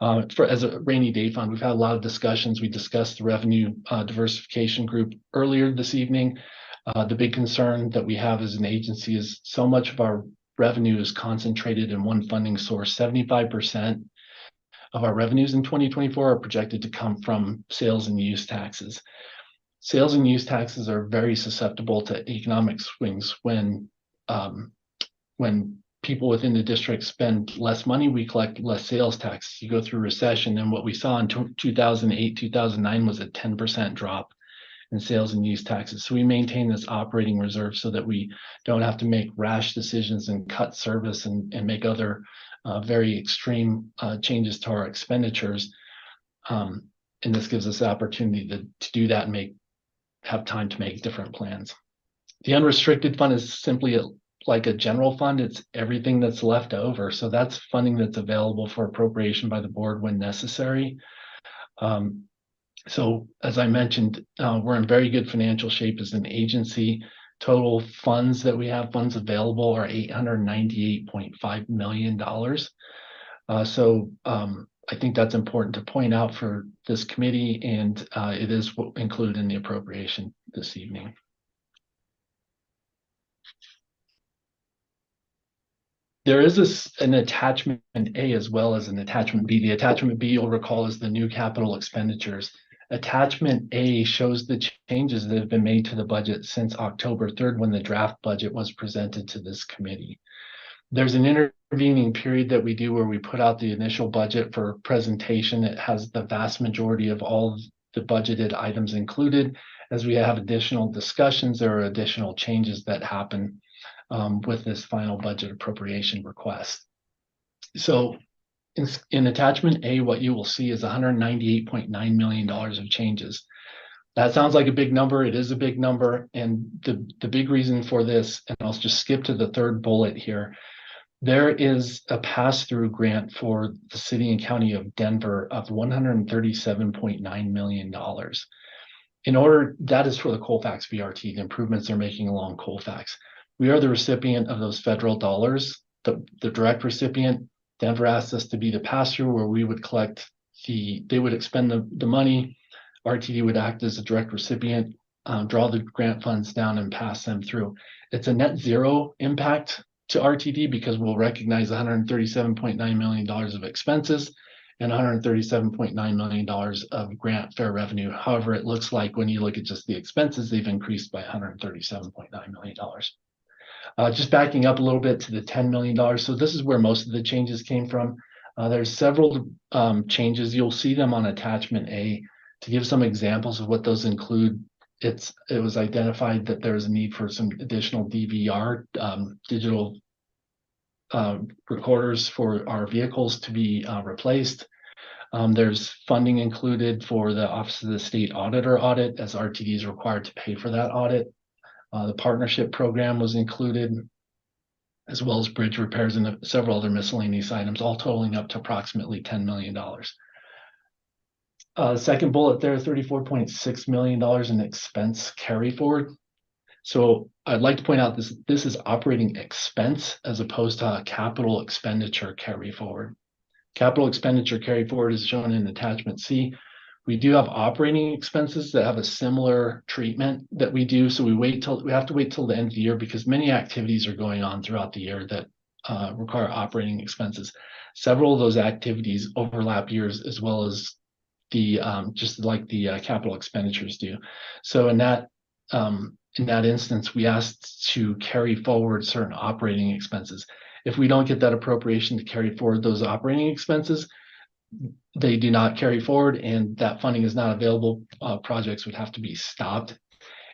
As a rainy day fund, we've had a lot of discussions. We discussed the revenue diversification group earlier this evening. The big concern that we have as an agency is so much of our revenue is concentrated in one funding source. 75% of our revenues in 2024 are projected to come from sales and use taxes. Sales and use taxes are very susceptible to economic swings. When people within the district spend less money, we collect less sales tax. You go through recession, and what we saw in 2008, 2009 was a 10% drop in sales and use taxes. So we maintain this operating reserve so that we don't have to make rash decisions and cut service and make other very extreme changes to our expenditures. And this gives us the opportunity to do that and have time to make different plans. The unrestricted fund is simply like a general fund. It's everything that's left over. So that's funding that's available for appropriation by the board when necessary. So as I mentioned, we're in very good financial shape as an agency. Total funds that we have, funds available, are $898.5 million. So I think that's important to point out for this committee, and it is included in the appropriation this evening. There is an attachment A as well as an attachment B. The attachment B, you'll recall, is the new capital expenditures. Attachment A shows the changes that have been made to the budget since October 3rd, when the draft budget was presented to this committee. There's an intervening period that we do where we put out the initial budget for presentation. It has the vast majority of all the budgeted items included. As we have additional discussions, there are additional changes that happen with this final budget appropriation request. So in attachment A, what you will see is $198.9 million of changes. That sounds like a big number. It is a big number. And the big reason for this, and I'll just skip to the third bullet here, there is a pass-through grant for the city and county of Denver of $137.9 million. That is for the Colfax VRT, the improvements they're making along Colfax. We are the recipient of those federal dollars, the direct recipient. Denver asked us to be the pass-through, where we would collect they would expend the money. RTD would act as a direct recipient, draw the grant funds down and pass them through. It's a net zero impact to RTD because we'll recognize $137.9 million of expenses and $137.9 million of grant fair revenue. However, it looks like when you look at just the expenses, they've increased by $137.9 million. Just backing up a little bit to the $10 million. So this is where most of the changes came from. There's several changes. You'll see them on attachment A. To give some examples of what those include, it was identified that there's a need for some additional DVR, digital recorders for our vehicles to be replaced. There's funding included for the Office of the State Auditor audit, as RTD is required to pay for that audit. The partnership program was included, as well as bridge repairs and several other miscellaneous items, all totaling up to approximately $10 million. Second bullet there, $34.6 million in expense carry forward. So I'd like to point out this is operating expense as opposed to a capital expenditure carry forward. Capital expenditure carry forward is shown in attachment C. We do have operating expenses that have a similar treatment that we do. So we have to wait till the end of the year because many activities are going on throughout the year that require operating expenses. Several of those activities overlap years as well as just like the capital expenditures do. So in that instance, we asked to carry forward certain operating expenses. If we don't get that appropriation to carry forward those operating expenses, they do not carry forward, and that funding is not available. Projects would have to be stopped.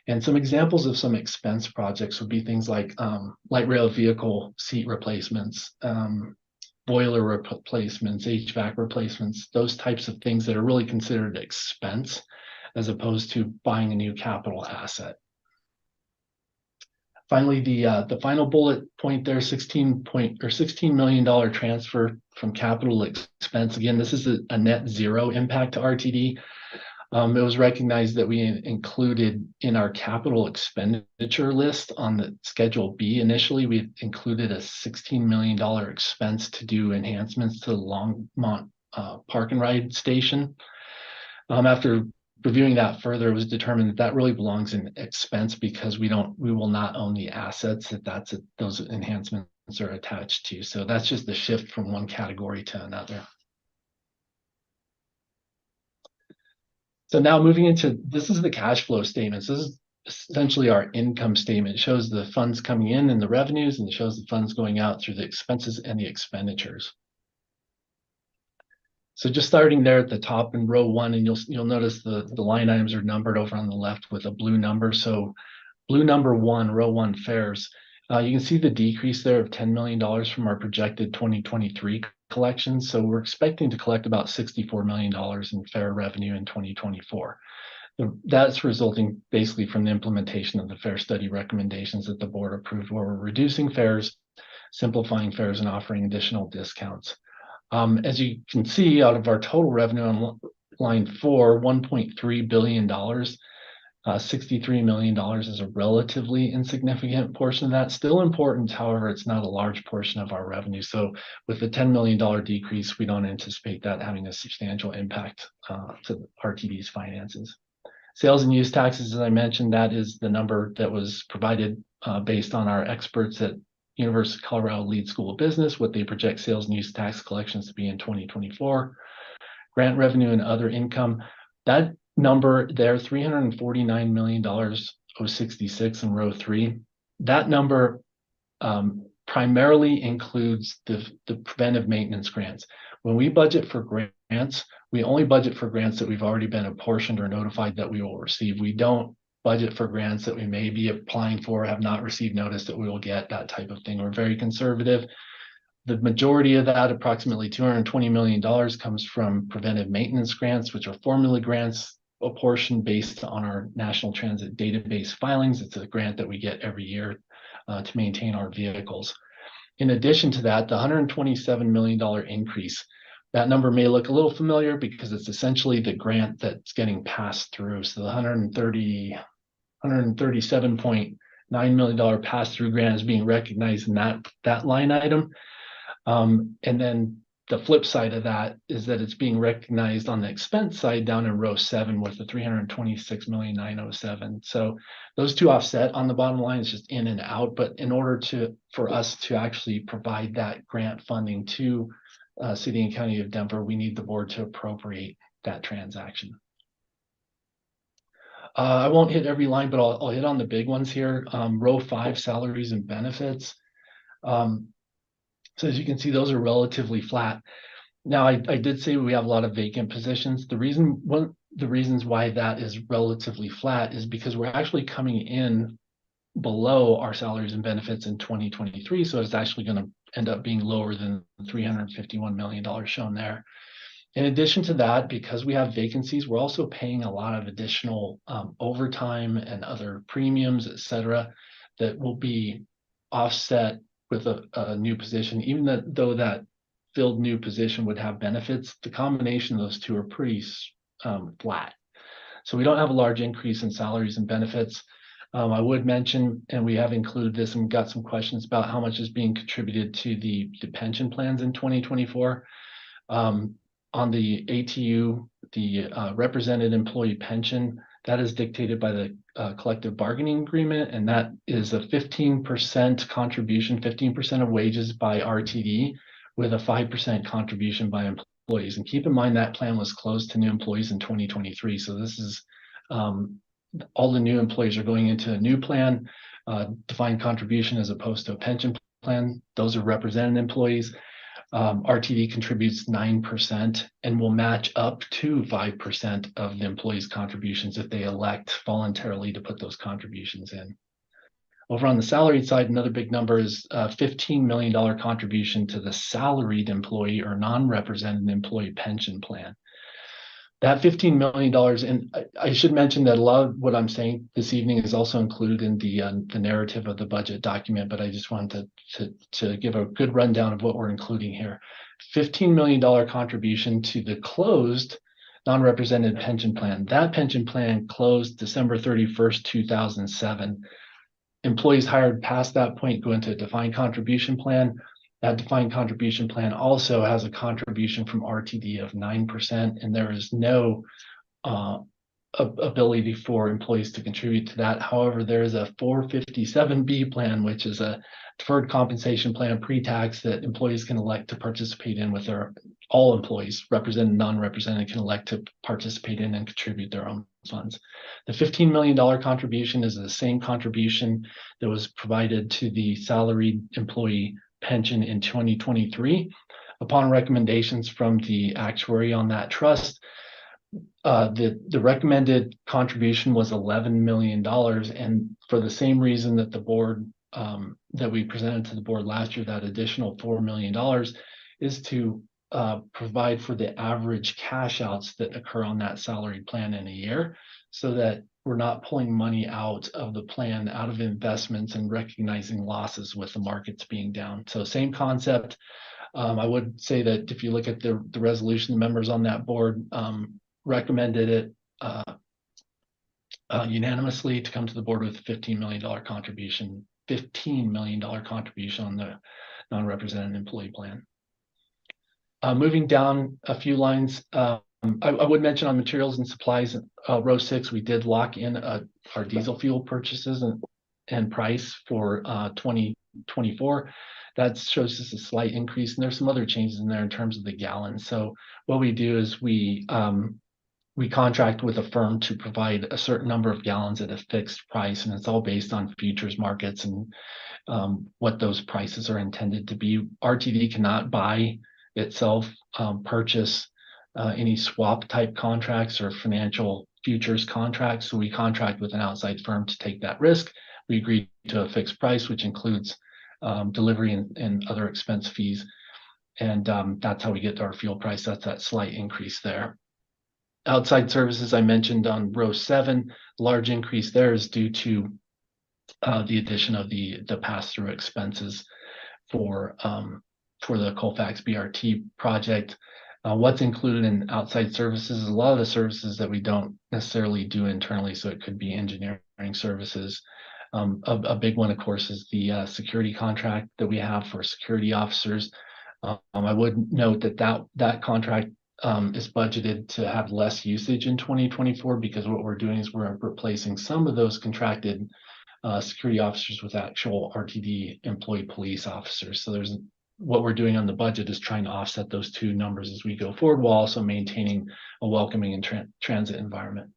And some examples of some expense projects would be things like light rail vehicle seat replacements, boiler replacements, HVAC replacements, those types of things that are really considered expense as opposed to buying a new capital asset. Finally, the final bullet point there, $16 million transfer from capital expense. Again, this is a net zero impact to RTD. It was recognized that we included in our capital expenditure list on the Schedule B. Initially, we included a $16 million expense to do enhancements to the Longmont Park and Ride station. After reviewing that further, it was determined that that really belongs in expense because we will not own the assets that those enhancements are attached to. So that's just the shift from one category to another. So now moving into, this is the cash flow statements. This is essentially our income statement. It shows the funds coming in and the revenues, and it shows the funds going out through the expenses and the expenditures. So just starting there at the top in row 1, and you'll notice the line items are numbered over on the left with a blue number. So blue number 1, row 1, fares. You can see the decrease there of $10 million from our projected 2023 collections. So we're expecting to collect about $64 million in fare revenue in 2024. That's resulting basically from the implementation of the fare study recommendations that the board approved, where we're reducing fares, simplifying fares, and offering additional discounts. As you can see, out of our total revenue on line 4, $1.3 billion, $63 million is a relatively insignificant portion of that. Still important, however, it's not a large portion of our revenue. So with the $10 million decrease, we don't anticipate that having a substantial impact to RTD's finances. Sales and use taxes, as I mentioned, that is the number that was provided based on our experts at University of Colorado Lead School of Business, what they project sales and use tax collections to be in 2024. Grant revenue and other income, that number there, $349 million, 066 in row 3. That number primarily includes the preventive maintenance grants. When we budget for grants, we only budget for grants that we've already been apportioned or notified that we will receive. We don't budget for grants that we may be applying for, have not received notice that we will get, that type of thing. We're very conservative. The majority of that, approximately $220 million, comes from preventive maintenance grants, which are formula grants, a portion based on our National Transit Database filings. It's a grant that we get every year to maintain our vehicles. In addition to that, the $127 million increase, that number may look a little familiar because it's essentially the grant that's getting passed through. So the $137.9 million pass-through grant is being recognized in that line item. And then the flip side of that is that it's being recognized on the expense side down in row 7 with the $326,907,000. So those two offset on the bottom line. It's just in and out. But in order for us to actually provide that grant funding to City and County of Denver, we need the board to appropriate that transaction. I won't hit every line, but I'll hit on the big ones here. Row 5, salaries and benefits. So as you can see, those are relatively flat. Now, I did say we have a lot of vacant positions. One of the reasons why that is relatively flat is because we're actually coming in below our salaries and benefits in 2023. So it's actually going to end up being lower than $351 million shown there. In addition to that, because we have vacancies, we're also paying a lot of additional overtime and other premiums, et cetera, that will be offset with a new position. Even though that filled new position would have benefits, the combination of those two are pretty flat. So we don't have a large increase in salaries and benefits. I would mention, and we have included this, and got some questions about how much is being contributed to the pension plans in 2024. On the ATU, the represented employee pension, that is dictated by the collective bargaining agreement, and that is a 15% contribution, 15% of wages by RTD, with a 5% contribution by employees. And keep in mind that plan was closed to new employees in 2023. So this is all the new employees are going into a new plan, defined contribution as opposed to a pension plan. Those are represented employees. RTD contributes 9% and will match up to 5% of the employees' contributions if they elect voluntarily to put those contributions in. Over on the salaried side, another big number is a $15 million contribution to the salaried employee or non-represented employee pension plan. That $15 million, and I should mention that a lot of what I'm saying this evening is also included in the narrative of the budget document, but I just wanted to give a good rundown of what we're including here. $15 million contribution to the closed non-represented pension plan. That pension plan closed December 31st, 2007. Employees hired past that point go into a defined contribution plan. That defined contribution plan also has a contribution from RTD of 9%, and there is no ability for employees to contribute to that. However, there is a 457B plan, which is a deferred compensation plan pre-tax that employees can elect to participate in with all employees, represented and non-represented, can elect to participate in and contribute their own funds. The $15 million contribution is the same contribution that was provided to the salaried employee pension in 2023. Upon recommendations from the actuary on that trust, the recommended contribution was $11 million, and for the same reason that the board that we presented to the board last year, that additional $4 million is to provide for the average cash outs that occur on that salary plan in a year, so that we're not pulling money out of the plan, out of investments, and recognizing losses with the markets being down. So same concept. I would say that if you look at the resolution, the members on that board recommended it unanimously to come to the board with a $15 million contribution on the non-represented employee plan. Moving down a few lines, I would mention on materials and supplies, row 6, we did lock in our diesel fuel purchases and price for 2024. That shows us a slight increase, and there's some other changes in there in terms of the gallons. So what we do is we contract with a firm to provide a certain number of gallons at a fixed price, and it's all based on futures markets and what those prices are intended to be. RTD cannot buy itself purchase any swap type contracts or financial futures contracts. So we contract with an outside firm to take that risk. We agree to a fixed price, which includes delivery and other expense fees. And that's how we get to our fuel price. That's that slight increase there. Outside services, I mentioned on row 7, large increase there is due to the addition of the pass-through expenses for the Colfax BRT project. What's included in outside services is a lot of the services that we don't necessarily do internally, so it could be engineering services. A big one, of course, is the security contract that we have for security officers. I would note that contract is budgeted to have less usage in 2024, because what we're doing is we're replacing some of those contracted security officers with actual RTD employee police officers. So what we're doing on the budget is trying to offset those two numbers as we go forward, while also maintaining a welcoming and transit environment.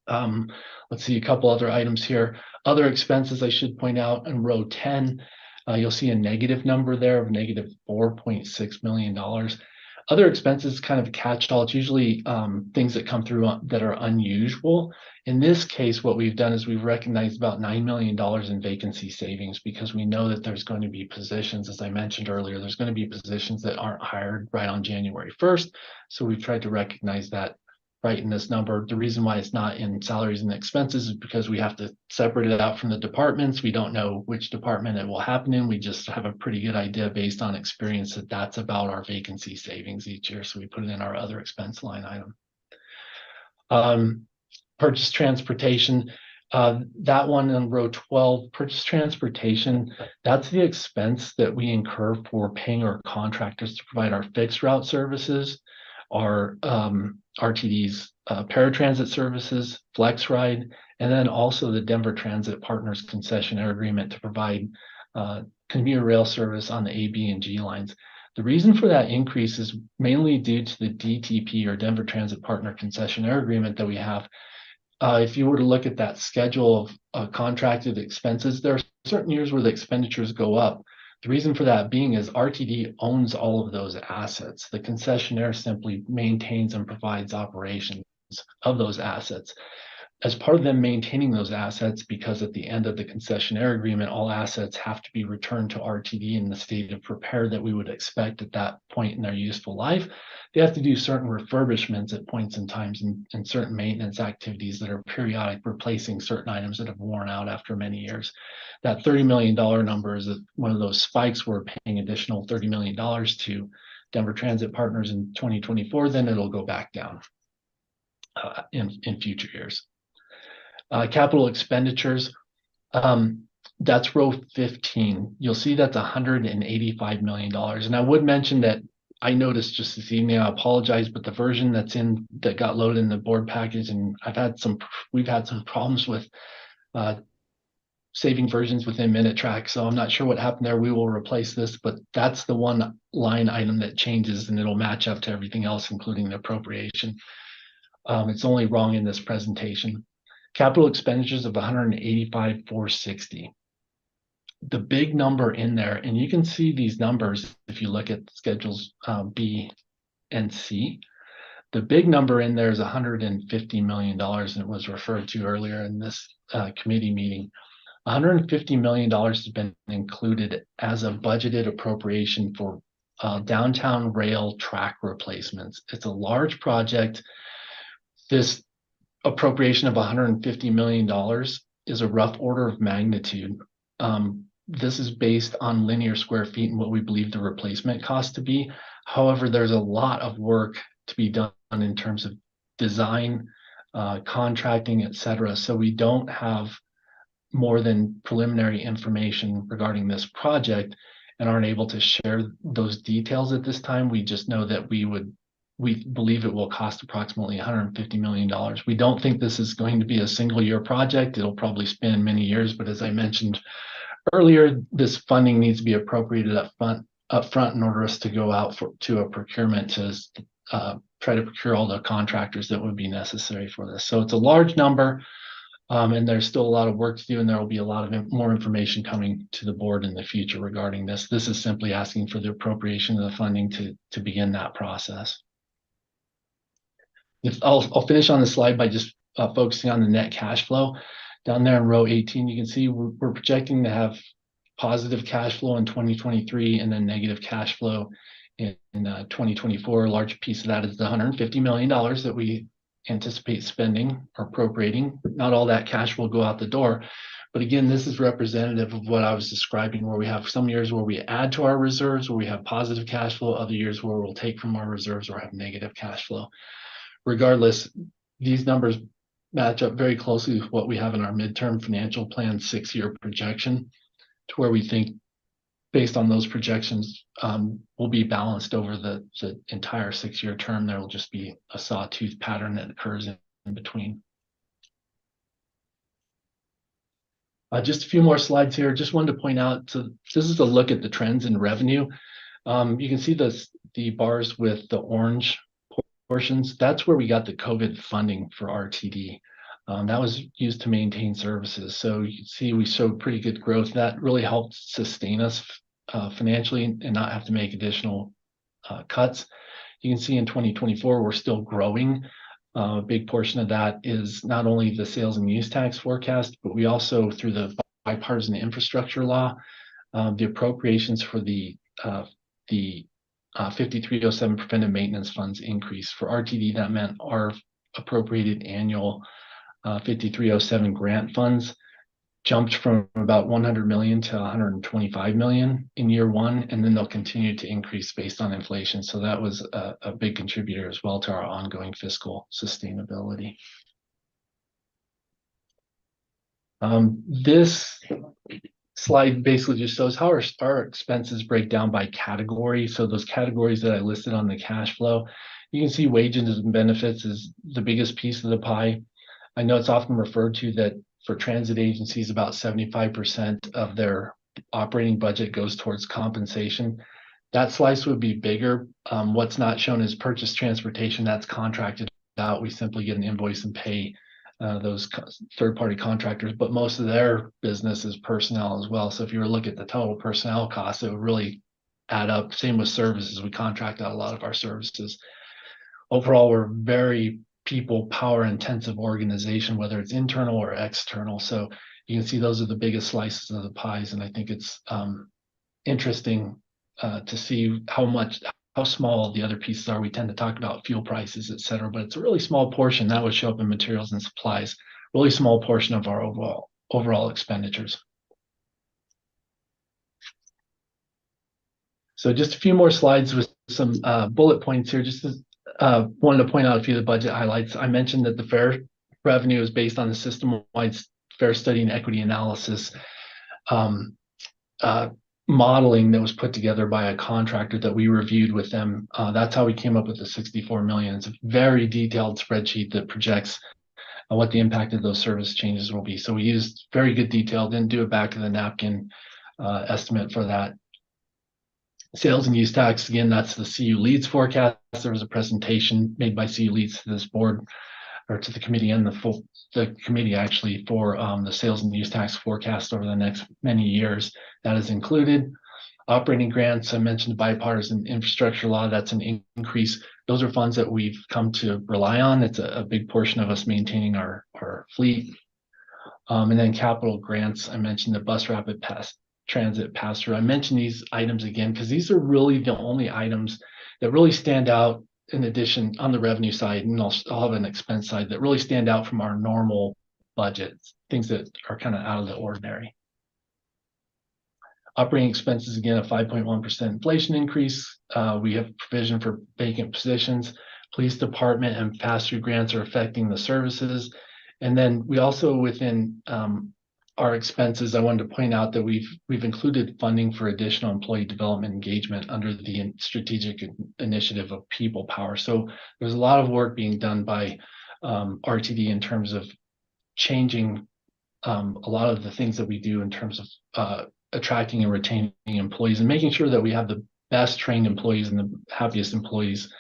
Let's see a couple other items here. Other expenses, I should point out, in row 10, you'll see a negative number there of negative $4.6 million. Other expenses kind of a catch-all. It's usually things that come through that are unusual. In this case, what we've done is we've recognized about $9 million in vacancy savings, because we know that there's going to be positions, as I mentioned earlier, there's going to be positions that aren't hired right on January 1st. So we've tried to recognize that right in this number. The reason why it's not in salaries and expenses is because we have to separate it out from the departments. We don't know which department it will happen in. We just have a pretty good idea based on experience that that's about our vacancy savings each year. So we put it in our other expense line item. Purchase transportation, that one in row 12, purchase transportation, that's the expense that we incur for paying our contractors to provide our fixed route services, our RTD's paratransit services, FlexRide, and then also the Denver Transit Partners concessionaire agreement to provide commuter rail service on the A, B, and G lines. The reason for that increase is mainly due to the DTP, or Denver Transit Partner concessionaire agreement, that we have. If you were to look at that schedule of contracted expenses, there are certain years where the expenditures go up. The reason for that being is RTD owns all of those assets. The concessionaire simply maintains and provides operations of those assets. as part of them maintaining those assets, because at the end of the concessionaire agreement, all assets have to be returned to RTD in the state of repair that we would expect at that point in their useful life. They have to do certain refurbishments at points in times and certain maintenance activities that are periodic, replacing certain items that have worn out after many years. That $30 million number is one of those spikes. We're paying additional $30 million to Denver Transit Partners in 2024, then it'll go back down in future years. Capital expenditures, that's row 15. You'll see that's $185 million. And I would mention that I noticed just this evening, I apologize, but the version that got loaded in the board package, and we've had some problems with saving versions within MinuteTrack. So I'm not sure what happened there. We will replace this, but that's the one line item that changes, and it'll match up to everything else, including the appropriation. It's only wrong in this presentation. Capital expenditures of $185,460. The big number in there, and you can see these numbers if you look at schedules B and C. The big number in there is $150 million, and it was referred to earlier in this committee meeting. $150 million has been included as a budgeted appropriation for downtown rail track replacements. It's a large project. This appropriation of $150 million is a rough order of magnitude. This is based on linear square feet and what we believe the replacement cost to be. However, there's a lot of work to be done in terms of design, contracting, et cetera. So we don't have more than preliminary information regarding this project and aren't able to share those details at this time. We just know that we believe it will cost approximately $150 million. We don't think this is going to be a single year project. It'll probably span many years, but as I mentioned earlier, this funding needs to be appropriated up front in order for us to go out to a procurement to try to procure all the contractors that would be necessary for this. So it's a large number, and there's still a lot of work to do, and there will be a lot of more information coming to the board in the future regarding this. This is simply asking for the appropriation of the funding to begin that process. I'll finish on the slide by just focusing on the net cash flow. Down there in row 18, you can see we're projecting to have positive cash flow in 2023 and then negative cash flow in 2024. A large piece of that is the $150 million that we anticipate spending or appropriating. Not all that cash will go out the door. But again, this is representative of what I was describing, where we have some years where we add to our reserves, where we have positive cash flow, other years where we'll take from our reserves or have negative cash flow. Regardless, these numbers match up very closely with what we have in our midterm financial plan 6-year projection, to where we think based on those projections will be balanced over the entire 6-year term. There will just be a sawtooth pattern that occurs in between. Just a few more slides here. Just wanted to point out, so this is a look at the trends in revenue. You can see the bars with the orange portions. That's where we got the COVID funding for RTD. That was used to maintain services. So you can see we showed pretty good growth. That really helped sustain us financially and not have to make additional cuts. You can see in 2024, we're still growing. A big portion of that is not only the sales and use tax forecast, but we also, through the bipartisan infrastructure law, the appropriations for the 5307 preventive maintenance funds increase. For RTD, that meant our appropriated annual 5307 grant funds jumped from about 100 million to 125 million in year one, and then they'll continue to increase based on inflation. So that was a big contributor as well to our ongoing fiscal sustainability. This slide basically just shows how our expenses break down by category. So those categories that I listed on the cash flow, you can see wages and benefits is the biggest piece of the pie. I know it's often referred to that for transit agencies, about 75% of their operating budget goes towards compensation. That slice would be bigger. What's not shown is purchase transportation. That's contracted out. We simply get an invoice and pay those third-party contractors, but most of their business is personnel as well. So if you were to look at the total personnel costs, it would really add up. Same with services. We contract out a lot of our services. Overall, we're very people power intensive organization, whether it's internal or external. So you can see those are the biggest slices of the pies. And I think it's interesting to see how small the other pieces are. We tend to talk about fuel prices, et cetera, but it's a really small portion that would show up in materials and supplies, really small portion of our overall expenditures. So just a few more slides with some bullet points here. Just wanted to point out a few of the budget highlights. I mentioned that the fair revenue is based on the system-wide fair study and equity analysis modeling that was put together by a contractor that we reviewed with them. That's how we came up with the 64 million. It's a very detailed spreadsheet that projects what the impact of those service changes will be. So we used very good detail, didn't do a back of the napkin estimate for that. Sales and use tax, again, that's the CU Leads forecast. There was a presentation made by CU Leads to this board, or to the committee and the committee actually, for the sales and use tax forecast over the next many years. That is included. Operating grants, I mentioned bipartisan infrastructure law, that's an increase. Those are funds that we've come to rely on. It's a big portion of us maintaining our fleet. And then capital grants, I mentioned the bus rapid transit pass-through. I mentioned these items again because these are really the only items that really stand out, in addition on the revenue side, and I'll have an expense side, that really stand out from our normal budgets, things that are kind of out of the ordinary. Operating expenses, again, a 5.1% inflation increase. We have provision for vacant positions. Police department and pass-through grants are affecting the services. And then we also, within our expenses, I wanted to point out that we've included funding for additional employee development engagement under the strategic initiative of People Power. So there's a lot of work being done by RTD in terms of changing a lot of the things that we do in terms of attracting and retaining employees and making sure that we have the best trained employees and the happiest employees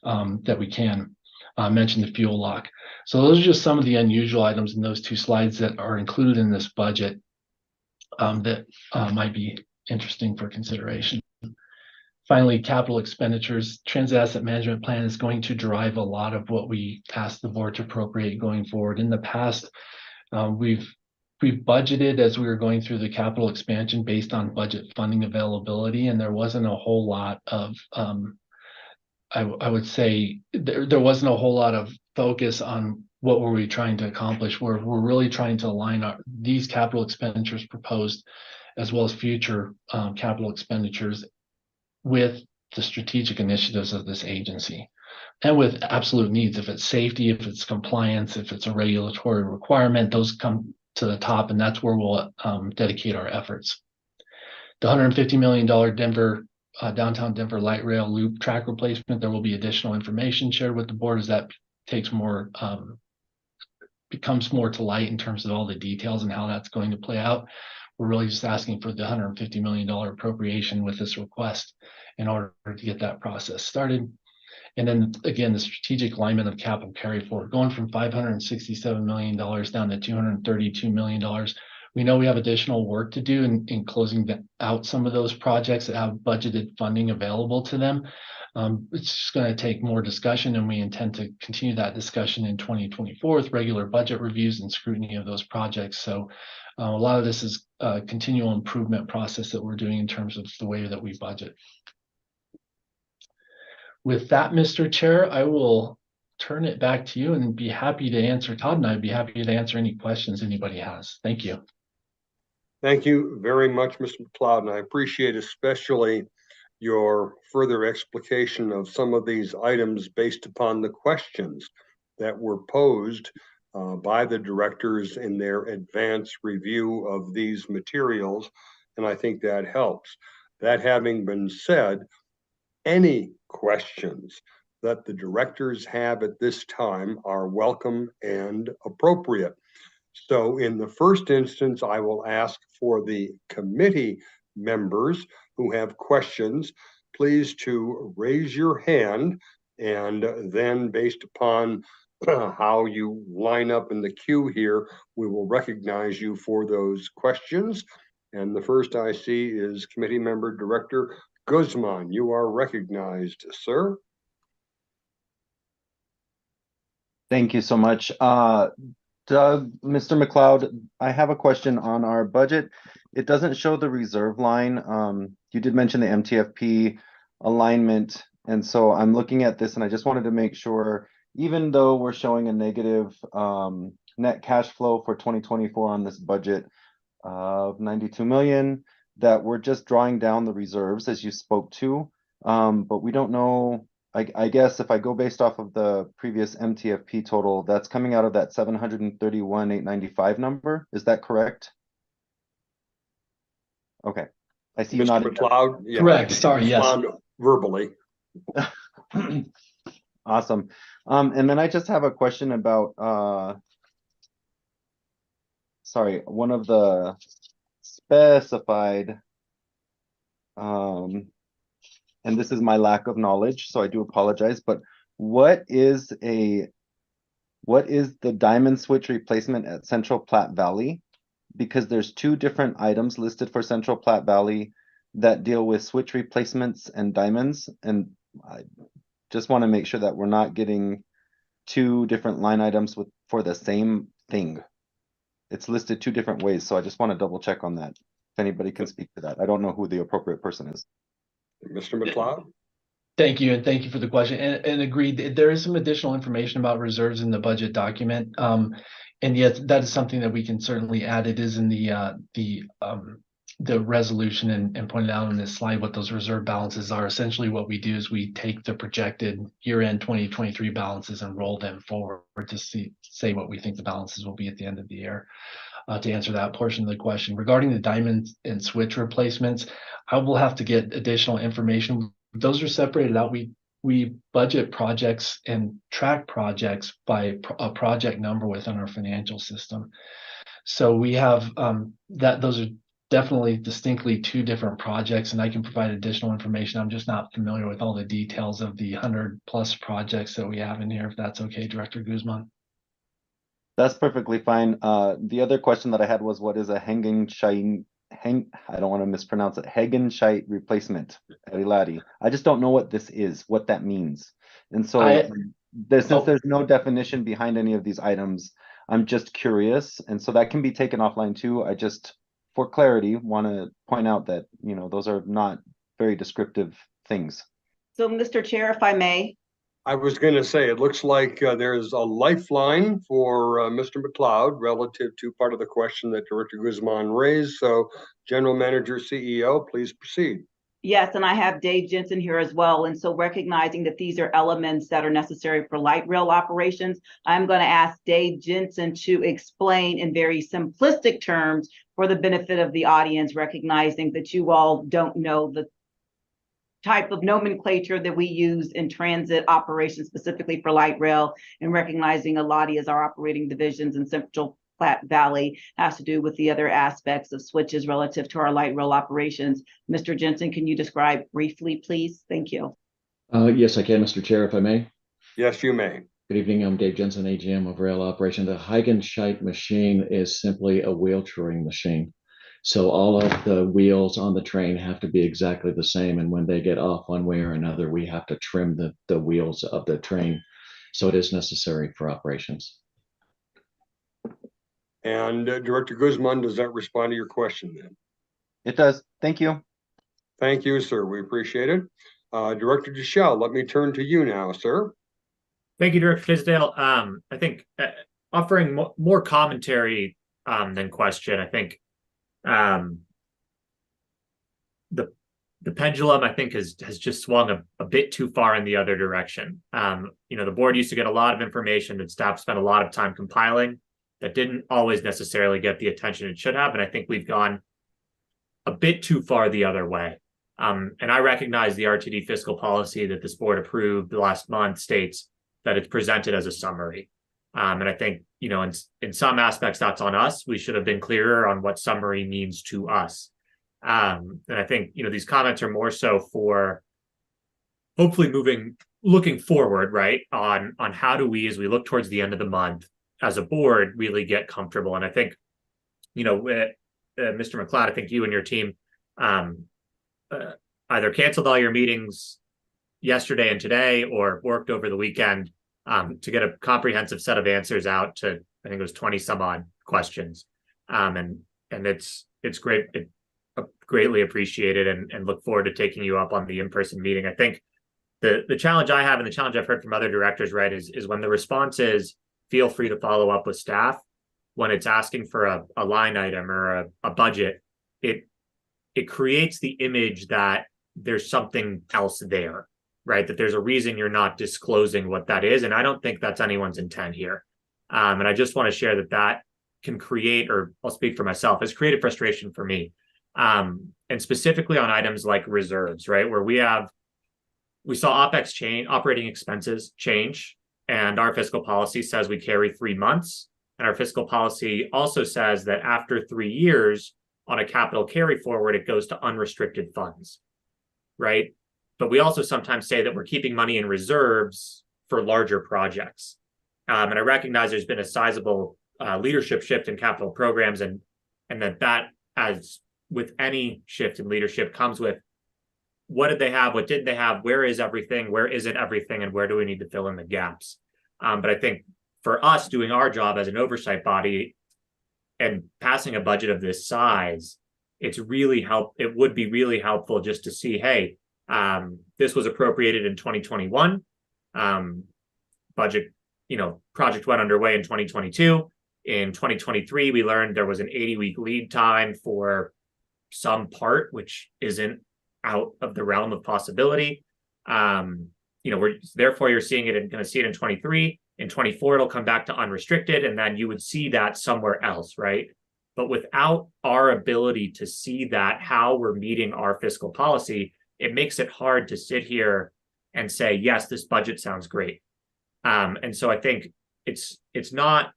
that we can. I mentioned the fuel lock. So those are just some of the unusual items in those two slides that are included in this budget that might be interesting for consideration. Finally, capital expenditures. Transit Asset Management Plan is going to drive a lot of what we asked the board to appropriate going forward. In the past, we've budgeted as we were going through the capital expansion based on budget funding availability, and there wasn't a whole lot of I would say there wasn't a whole lot of focus on what were we trying to accomplish. We're really trying to align these capital expenditures proposed, as well as future capital expenditures, with the strategic initiatives of this agency, and with absolute needs. If it's safety, if it's compliance, if it's a regulatory requirement, those come to the top, and that's where we'll dedicate our efforts. The $150 million downtown Denver light rail loop track replacement, there will be additional information shared with the board as that takes more, becomes more to light in terms of all the details and how that's going to play out. We're really just asking for the $150 million appropriation with this request in order to get that process started. And then again, the strategic alignment of capital carry forward, going from $567 million down to $232 million. We know we have additional work to do in closing out some of those projects that have budgeted funding available to them. It's just going to take more discussion, and we intend to continue that discussion in 2024 with regular budget reviews and scrutiny of those projects. So a lot of this is a continual improvement process that we're doing in terms of the way that we budget. With that, Mr. Chair, I will turn it back to you and be happy to answer. Todd and I'd be happy to answer any questions anybody has. Thank you. Thank you very much, Mr. McLeod, and I appreciate especially your further explication of some of these items based upon the questions that were posed by the directors in their advance review of these materials, and I think that helps. That having been said, any questions that the directors have at this time are welcome and appropriate. So in the first instance, I will ask for the committee members who have questions, please to raise your hand, and then based upon how you line up in the queue here, we will recognize you for those questions. And the first I see is Committee Member Director Guzman. You are recognized, sir. Thank you so much. Doug, Mr. McLeod, I have a question on our budget. It doesn't show the reserve line. You did mention the MTFP alignment, and so I'm looking at this and I just wanted to make sure, even though we're showing a negative net cash flow for 2024 on this budget of 92 million, that we're just drawing down the reserves as you spoke to. But we don't know. I guess if I go based off of the previous MTFP total, that's coming out of that 731,895 number. Is that correct? Okay. I see you Mr. nodding. McLeod? Yeah. Correct. Sorry, yes. Respond verbally. Awesome. And then I just have a question about sorry, one of the specified and this is my lack of knowledge, so I do apologize, but what is the diamond switch replacement at Central Platte Valley? Because there's two different items listed for Central Platte Valley that deal with switch replacements and diamonds, and I just want to make sure that we're not getting two different line items for the same thing. It's listed two different ways, so I just want to double check on that. If anybody can speak to that. I don't know who the appropriate person is. Mr. McLeod? Thank you, and thank you for the question. And agreed, there is some additional information about reserves in the budget document. And yet that is something that we can certainly add. It is in the resolution and pointed out on this slide what those reserve balances are. Essentially what we do is we take the projected year-end 2023 balances and roll them forward to say what we think the balances will be at the end of the year. To answer that portion of the question. Regarding the diamond and switch replacements, I will have to get additional information. Those are separated out. We budget projects and track projects by a project number within our financial system. So we have those are definitely distinctly two different projects, and I can provide additional information. I'm just not familiar with all the details of the 100+ projects that we have in here, if that's okay, Director Guzman. That's perfectly fine. The other question that I had was, what is a Hagenscheit? I don't want to mispronounce it. Hagenscheit replacement at Eladi. I just don't know what this is, what that means. And so since there's no definition behind any of these items, I'm just curious. And so that can be taken offline too. I just, for clarity, want to point out that, you know, those are not very descriptive things. So, Mr. Chair, if I may. I was going to say, it looks like there's a lifeline for Mr. McLeod relative to part of the question that Director Guzman raised. So, General Manager, CEO, please proceed. Yes, and I have Dave Jensen here as well. And so recognizing that these are elements that are necessary for light rail operations, I'm going to ask Dave Jensen to explain in very simplistic terms for the benefit of the audience, recognizing that you all don't know the type of nomenclature that we use in transit operations specifically for light rail, and recognizing Eladi as our operating divisions in Central Platte Valley has to do with the other aspects of switches relative to our light rail operations. Mr. Jensen, can you describe briefly, please? Thank you. Yes, I can, Mr. Chair, if I may. Yes, you may. Good evening. I'm Dave Jensen, AGM of Rail Operation. The Hagenscheit machine is simply a wheel truing machine. So all of the wheels on the train have to be exactly the same. And when they get off one way or another, we have to trim the wheels of the train. So it is necessary for operations. And Director Guzman, does that respond to your question then? It does. Thank you. Thank you, sir. We appreciate it. Director Deschel, let me turn to you now, sir. Thank you, Director Tisdale. I think offering more commentary than question. I think the pendulum, I think, has just swung a bit too far in the other direction. You know, the board used to get a lot of information that staff spent a lot of time compiling that didn't always necessarily get the attention it should have. And I think we've gone a bit too far the other way. And I recognize the RTD fiscal policy that this board approved last month states that it's presented as a summary. And I think, you know, in some aspects, that's on us. We should have been clearer on what summary means to us. And I think, you know, these comments are more so for hopefully looking forward, right, on how do we, as we look towards the end of the month, as a board, really get comfortable. And I think, you know, Mr. McLeod, I think you and your team either canceled all your meetings yesterday and today or worked over the weekend to get a comprehensive set of answers out to, I think it was 20 some odd questions. And it's great. Greatly appreciated and look forward to taking you up on the in-person meeting. I think the challenge I have and the challenge I've heard from other directors, right, is when the response is feel free to follow up with staff, when it's asking for a line item or a budget, it creates the image that there's something else there, right? That there's a reason you're not disclosing what that is. And I don't think that's anyone's intent here. And I just want to share that can create, or I'll speak for myself, has created frustration for me. And specifically on items like reserves, right? Where we saw OpEx change, operating expenses change, and our fiscal policy says we carry 3 months. And our fiscal policy also says that after 3 years on a capital carry forward, it goes to unrestricted funds, right? But we also sometimes say that we're keeping money in reserves for larger projects. And I recognize there's been a sizable leadership shift in capital programs, and that as with any shift in leadership comes with what did they have, what didn't they have, where is everything, where isn't everything, and where do we need to fill in the gaps. But I think for us doing our job as an oversight body and passing a budget of this size, it would be really helpful just to see, hey, this was appropriated in 2021, budget, project went underway in 2022. In 2023, we learned there was an 80-week lead time for some part, which isn't out of the realm of possibility. Therefore you're seeing it and going to see it in 23. In 24, it'll come back to unrestricted, and then you would see that somewhere else, right? But without our ability to see that, how we're meeting our fiscal policy, it makes it hard to sit here and say, yes, this budget sounds great. And so I think it's not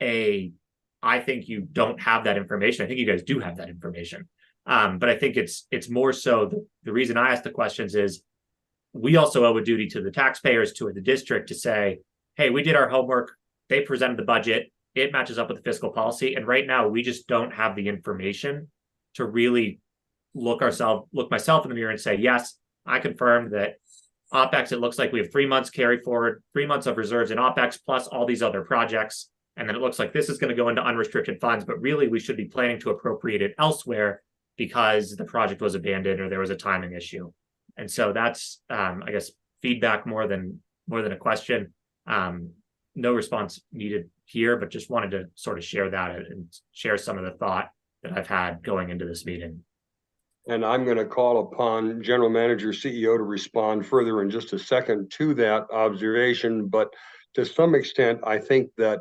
I think you don't have that information. I think you guys do have that information. But I think it's more so the reason I ask the questions is we also owe a duty to the taxpayers, to the district, to say, hey, we did our homework. They presented the budget. It matches up with the fiscal policy. And right now we just don't have the information to really look myself in the mirror and say, yes, I confirmed that OpEx, it looks like we have 3 months carry forward, 3 months of reserves in OpEx plus all these other projects. And then it looks like this is going to go into unrestricted funds, but really we should be planning to appropriate it elsewhere because the project was abandoned or there was a timing issue. And so that's, I guess, feedback more than a question. No response needed here, but just wanted to sort of share that and share some of the thought that I've had going into this meeting. And I'm going to call upon General Manager CEO to respond further in just a second to that observation. But to some extent, I think that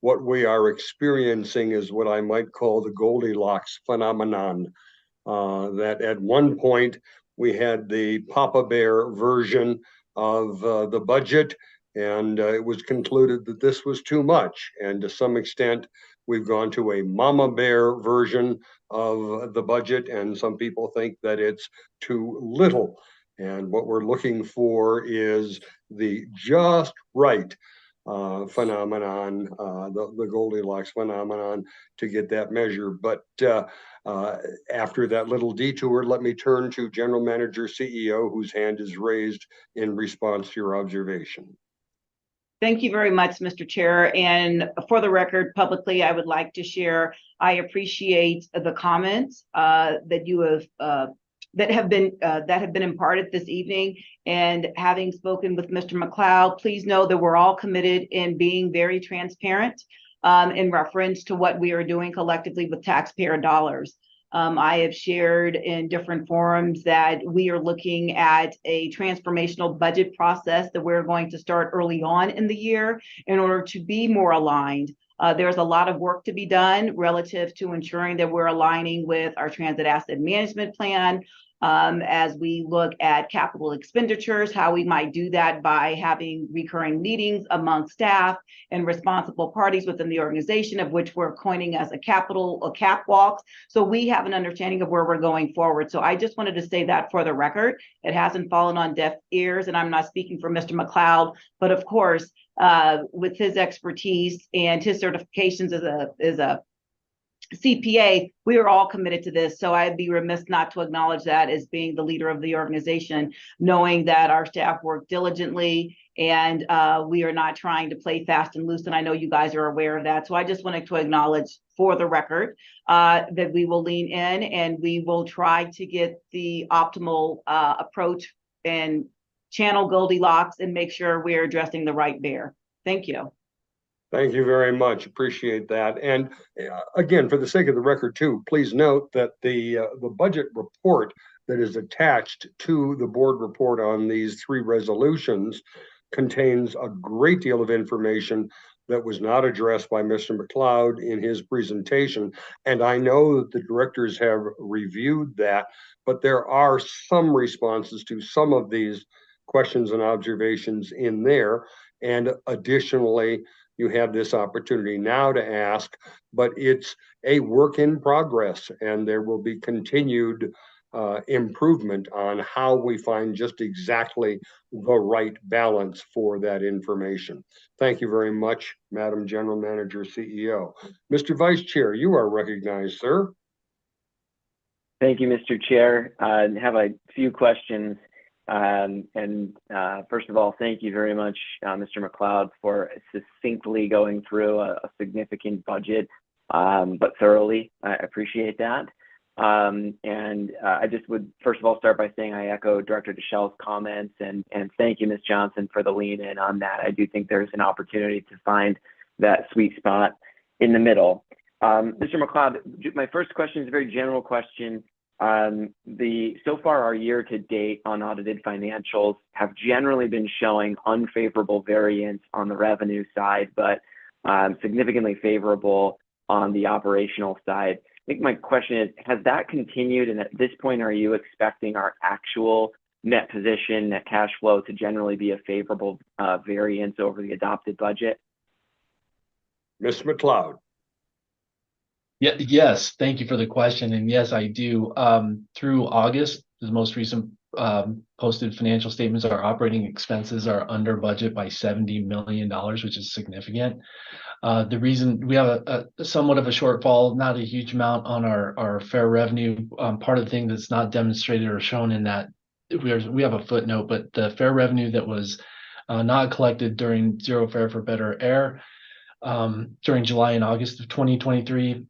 what we are experiencing is what I might call the Goldilocks phenomenon. That at one point we had the Papa Bear version of the budget, and it was concluded that this was too much. And to some extent, we've gone to a Mama Bear version of the budget, and some people think that it's too little. And what we're looking for is the just right phenomenon, the Goldilocks phenomenon, to get that measure. But after that little detour, let me turn to General Manager CEO, whose hand is raised in response to your observation. Thank you very much, Mr. Chair. And for the record, publicly, I would like to share, I appreciate the comments that you have that have been imparted this evening. And having spoken with Mr. McLeod, please know that we're all committed in being very transparent in reference to what we are doing collectively with taxpayer dollars. I have shared in different forums that we are looking at a transformational budget process that we're going to start early on in the year in order to be more aligned. There's a lot of work to be done relative to ensuring that we're aligning with our transit asset management plan, as we look at capital expenditures, how we might do that by having recurring meetings among staff and responsible parties within the organization, of which we're coining as a cap walks. So we have an understanding of where we're going forward. So I just wanted to say that for the record, it hasn't fallen on deaf ears, and I'm not speaking for Mr. McLeod, but of course, with his expertise and his certifications as CPA, we are all committed to this. So I'd be remiss not to acknowledge that as being the leader of the organization, knowing that our staff work diligently and we are not trying to play fast and loose. And I know you guys are aware of that. So I just wanted to acknowledge for the record that we will lean in and we will try to get the optimal approach and channel Goldilocks and make sure we're addressing the right bear. Thank you. Thank you very much. Appreciate that. And again, for the sake of the record too, please note that the budget report that is attached to the board report on these 3 resolutions contains a great deal of information that was not addressed by Mr. McLeod in his presentation. And I know that the directors have reviewed that, but there are some responses to some of these questions and observations in there. And additionally, you have this opportunity now to ask, but it's a work in progress and there will be continued improvement on how we find just exactly the right balance for that information. Thank you very much, Madam General Manager, CEO. Mr. Vice Chair, you are recognized, sir. Thank you, Mr. Chair. I have a few questions. First of all, thank you very much, Mr. McLeod, for succinctly going through a significant budget, but thoroughly. I appreciate that. I just would first of all start by saying I echo Director Deschel's comments and thank you, Ms. Johnson, for the lean in on that. I do think there's an opportunity to find that sweet spot in the middle. Mr. McLeod, my first question is a very general question. So far our year to date unaudited financials have generally been showing unfavorable variance on the revenue side, but significantly favorable on the operational side. I think my question is, has that continued? And at this point, are you expecting our actual net position, net cash flow to generally be a favorable variance over the adopted budget? Ms. McLeod. Yeah, yes, thank you for the question. And yes, I do. Through August, the most recent posted financial statements, our operating expenses are under budget by $70 million, which is significant. The reason we have a somewhat of a shortfall, not a huge amount on our fair revenue. Part of the thing that's not demonstrated or shown in that we have a footnote, but the fair revenue that was not collected during Zero Fare for Better Air during July and August of 2023,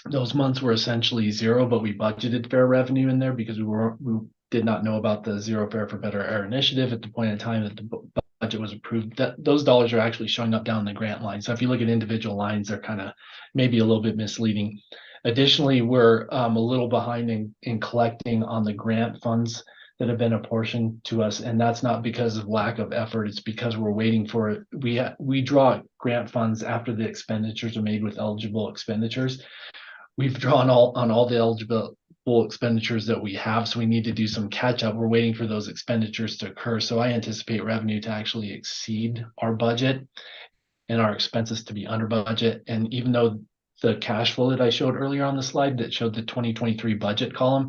those months were essentially zero, but we budgeted fair revenue in there because we did not know about the Zero Fare for Better Air initiative at the point in time that the budget was approved. That those dollars are actually showing up down the grant line. So if you look at individual lines, they're kind of maybe a little bit misleading. Additionally, we're a little behind in collecting on the grant funds that have been apportioned to us, and that's not because of lack of effort. It's because we're waiting for it. We draw grant funds after the expenditures are made with eligible expenditures. We've drawn on all the eligible expenditures that we have, so we need to do some catch up. We're waiting for those expenditures to occur. So I anticipate revenue to actually exceed our budget and our expenses to be under budget. And even though the cash flow that I showed earlier on the slide that showed the 2023 budget column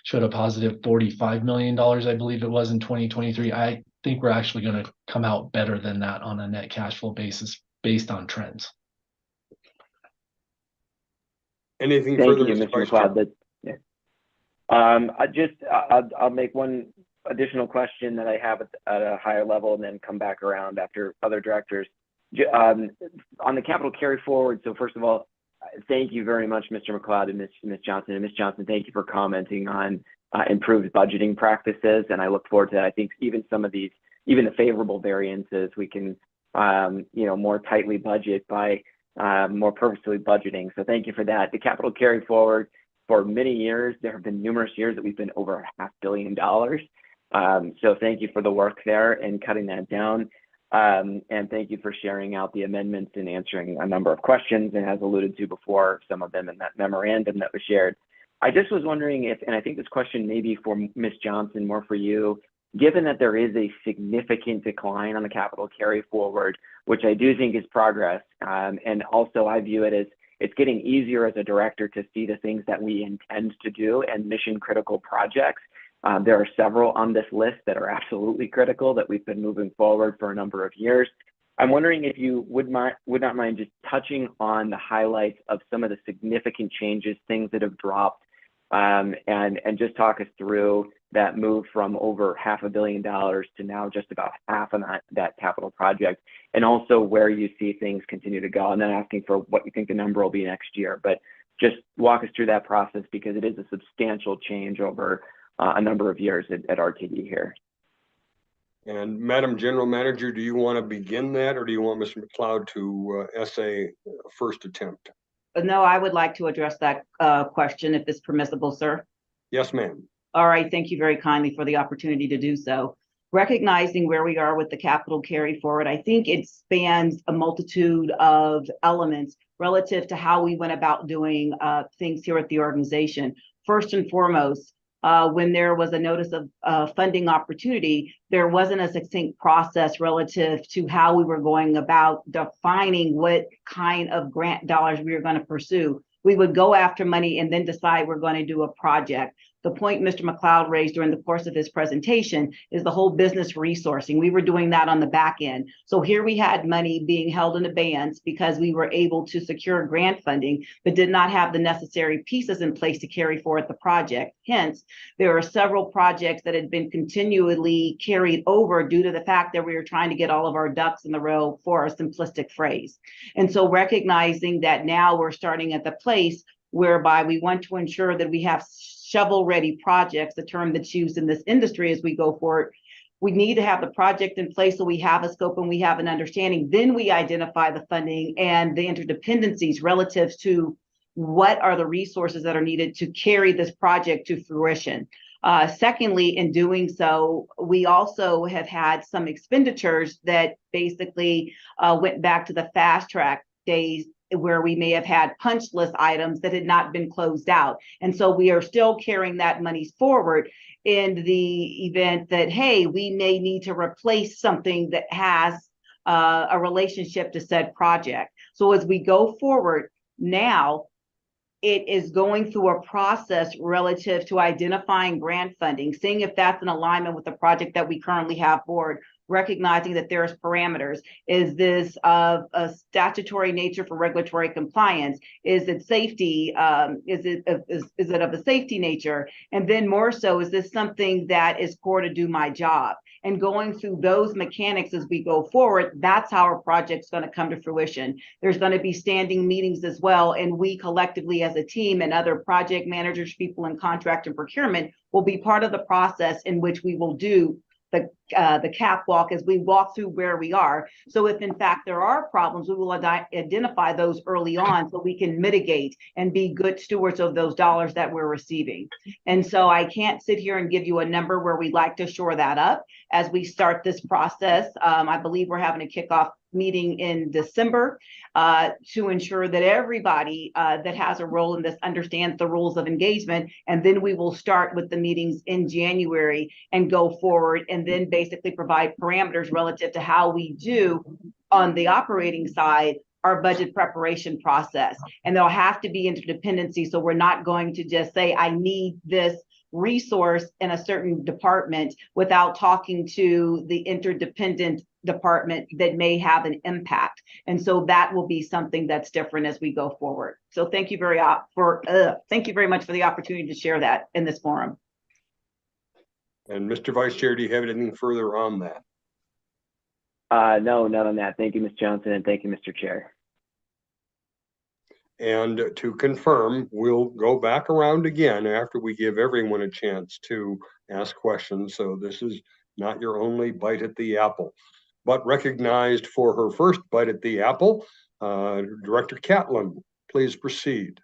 showed a positive $45 million, I believe it was in 2023, I think we're actually going to come out better than that on a net cash flow basis based on trends. Anything Thank further, you, Mr. Mr. Vice Chair? McLeod. I'll make one additional question that I have at a higher level and then come back around after other directors. On the capital carry forward, so first of all, thank you very much, Mr. McLeod and Ms. Johnson. And Ms. Johnson, thank you for commenting on improved budgeting practices. And I look forward to, I think, even some of these, even the favorable variances, we can, more tightly budget by more purposefully budgeting. So thank you for that. The capital carry forward for many years, there have been numerous years that we've been over $500 million. So thank you for the work there and cutting that down. And thank you for sharing out the amendments and answering a number of questions, and as alluded to before, some of them in that memorandum that was shared. I just was wondering if, and I think this question may be for Ms. Johnson, more for you, given that there is a significant decline on the capital carry forward, which I do think is progress, and also I view it as it's getting easier as a director to see the things that we intend to do and mission critical projects. There are several on this list that are absolutely critical that we've been moving forward for a number of years. I'm wondering if you would not mind just touching on the highlights of some of the significant changes, things that have dropped, and just talk us through that move from over $500 million to now just about half of that capital project, and also where you see things continue to go. I'm not asking for what you think the number will be next year, but just walk us through that process, because it is a substantial change over a number of years at RTD here. And Madam General Manager, do you want to begin that, or do you want Mr. McLeod to essay first attempt? No, I would like to address that question if it's permissible, sir. Yes, ma'am. All right, thank you very kindly for the opportunity to do so. Recognizing where we are with the capital carry forward, I think it spans a multitude of elements relative to how we went about doing things here at the organization. First and foremost, when there was a notice of funding opportunity, there wasn't a succinct process relative to how we were going about defining what kind of grant dollars we were going to pursue. We would go after money and then decide we're going to do a project. The point Mr. McLeod raised during the course of his presentation is the whole business resourcing. We were doing that on the back end. So here we had money being held in abeyance because we were able to secure grant funding, but did not have the necessary pieces in place to carry forward the project. Hence, there are several projects that had been continually carried over due to the fact that we were trying to get all of our ducks in the row, for a simplistic phrase. And so recognizing that now we're starting at the place whereby we want to ensure that we have shovel-ready projects, the term that's used in this industry as we go forward. We need to have the project in place so we have a scope and we have an understanding. Then we identify the funding and the interdependencies relative to what are the resources that are needed to carry this project to fruition. Secondly, in doing so, we also have had some expenditures that basically went back to the fast track days, where we may have had punch list items that had not been closed out. And so we are still carrying that money forward in the event that, hey, we may need to replace something that has a relationship to said project. So as we go forward now, it is going through a process relative to identifying grant funding, seeing if that's in alignment with the project that we currently have forward, recognizing that there's parameters. Is this of a statutory nature for regulatory compliance? Is it safety? Is it of a safety nature? And then more so, is this something that is core to do my job? And going through those mechanics as we go forward, that's how our project's going to come to fruition. There's going to be standing meetings as well, and we collectively as a team and other project managers, people in contract and procurement, will be part of the process in which we will do the catwalk as we walk through where we are. So if in fact there are problems, we will identify those early on so we can mitigate and be good stewards of those dollars that we're receiving. And so I can't sit here and give you a number where we'd like to shore that up as we start this process. I believe we're having a kickoff meeting in December to ensure that everybody that has a role in this understands the rules of engagement. And then we will start with the meetings in January and go forward, and then basically provide parameters relative to how we do on the operating side our budget preparation process. And there'll have to be interdependency. So we're not going to just say, I need this resource in a certain department without talking to the interdependent department that may have an impact. And so that will be something that's different as we go forward. So thank you very much for the opportunity to share that in this forum. And Mr. Vice Chair, do you have anything further on that? No, not on that. Thank you, Ms. Johnson, and thank you, Mr. Chair. And to confirm, we'll go back around again after we give everyone a chance to ask questions. So this is not your only bite at the apple. But recognized for her first bite at the apple, Director Catlin, please proceed.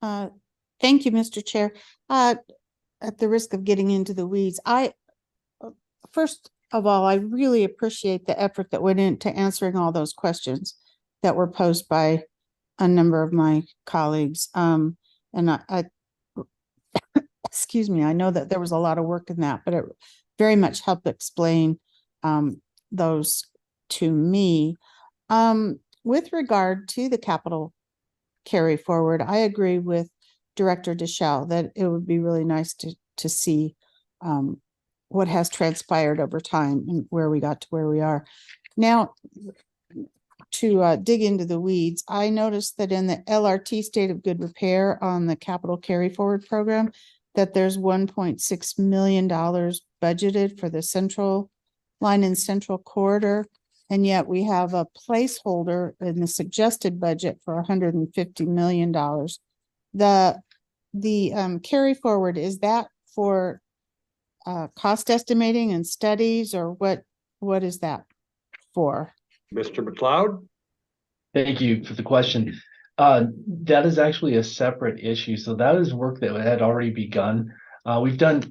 Thank you, Mr. Chair. At the risk of getting into the weeds, first of all, I really appreciate the effort that went into answering all those questions that were posed by a number of my colleagues. And I excuse me, I know that there was a lot of work in that, but it very much helped explain those to me. With regard to the capital carry forward, I agree with Director Deschel that it would be really nice to see what has transpired over time and where we got to where we are. Now, to dig into the weeds, I noticed that in the LRT State of Good Repair on the Capital Carry Forward program, that there's $1.6 million budgeted for the central line and central corridor. And yet we have a placeholder in the suggested budget for $150 million. The carry forward, is that for cost estimating and studies, or what is that for? Mr. McLeod? Thank you for the question. That is actually a separate issue. So that is work that had already begun. We've done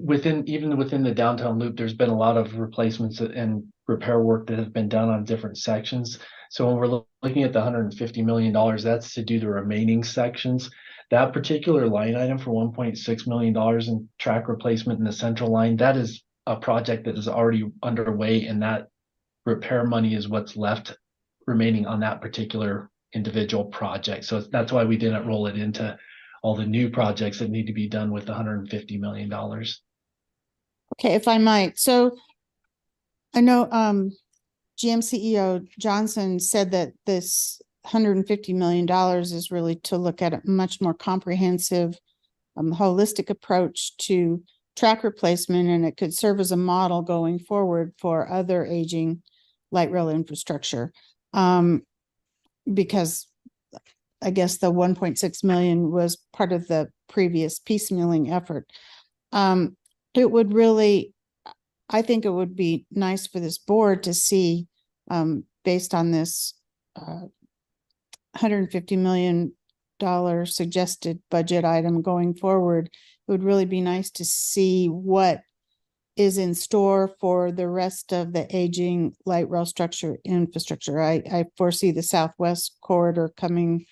even within the downtown loop, there's been a lot of replacements and repair work that has been done on different sections. So when we're looking at the $150 million, that's to do the remaining sections. That particular line item for $1.6 million in track replacement in the central line, that is a project that is already underway, and that repair money is what's left remaining on that particular individual project. So that's why we didn't roll it into all the new projects that need to be done with the $150 million. Okay, if I might. So I know GM CEO Johnson said that this $150 million is really to look at a much more comprehensive, holistic approach to track replacement, and it could serve as a model going forward for other aging light rail infrastructure. Because I guess the 1.6 million was part of the previous piecemealing effort. It would really, I think it would be nice for this board to see, based on this $150 million suggested budget item going forward, it would really be nice to see what is in store for the rest of the aging light rail infrastructure. I foresee the Southwest corridor coming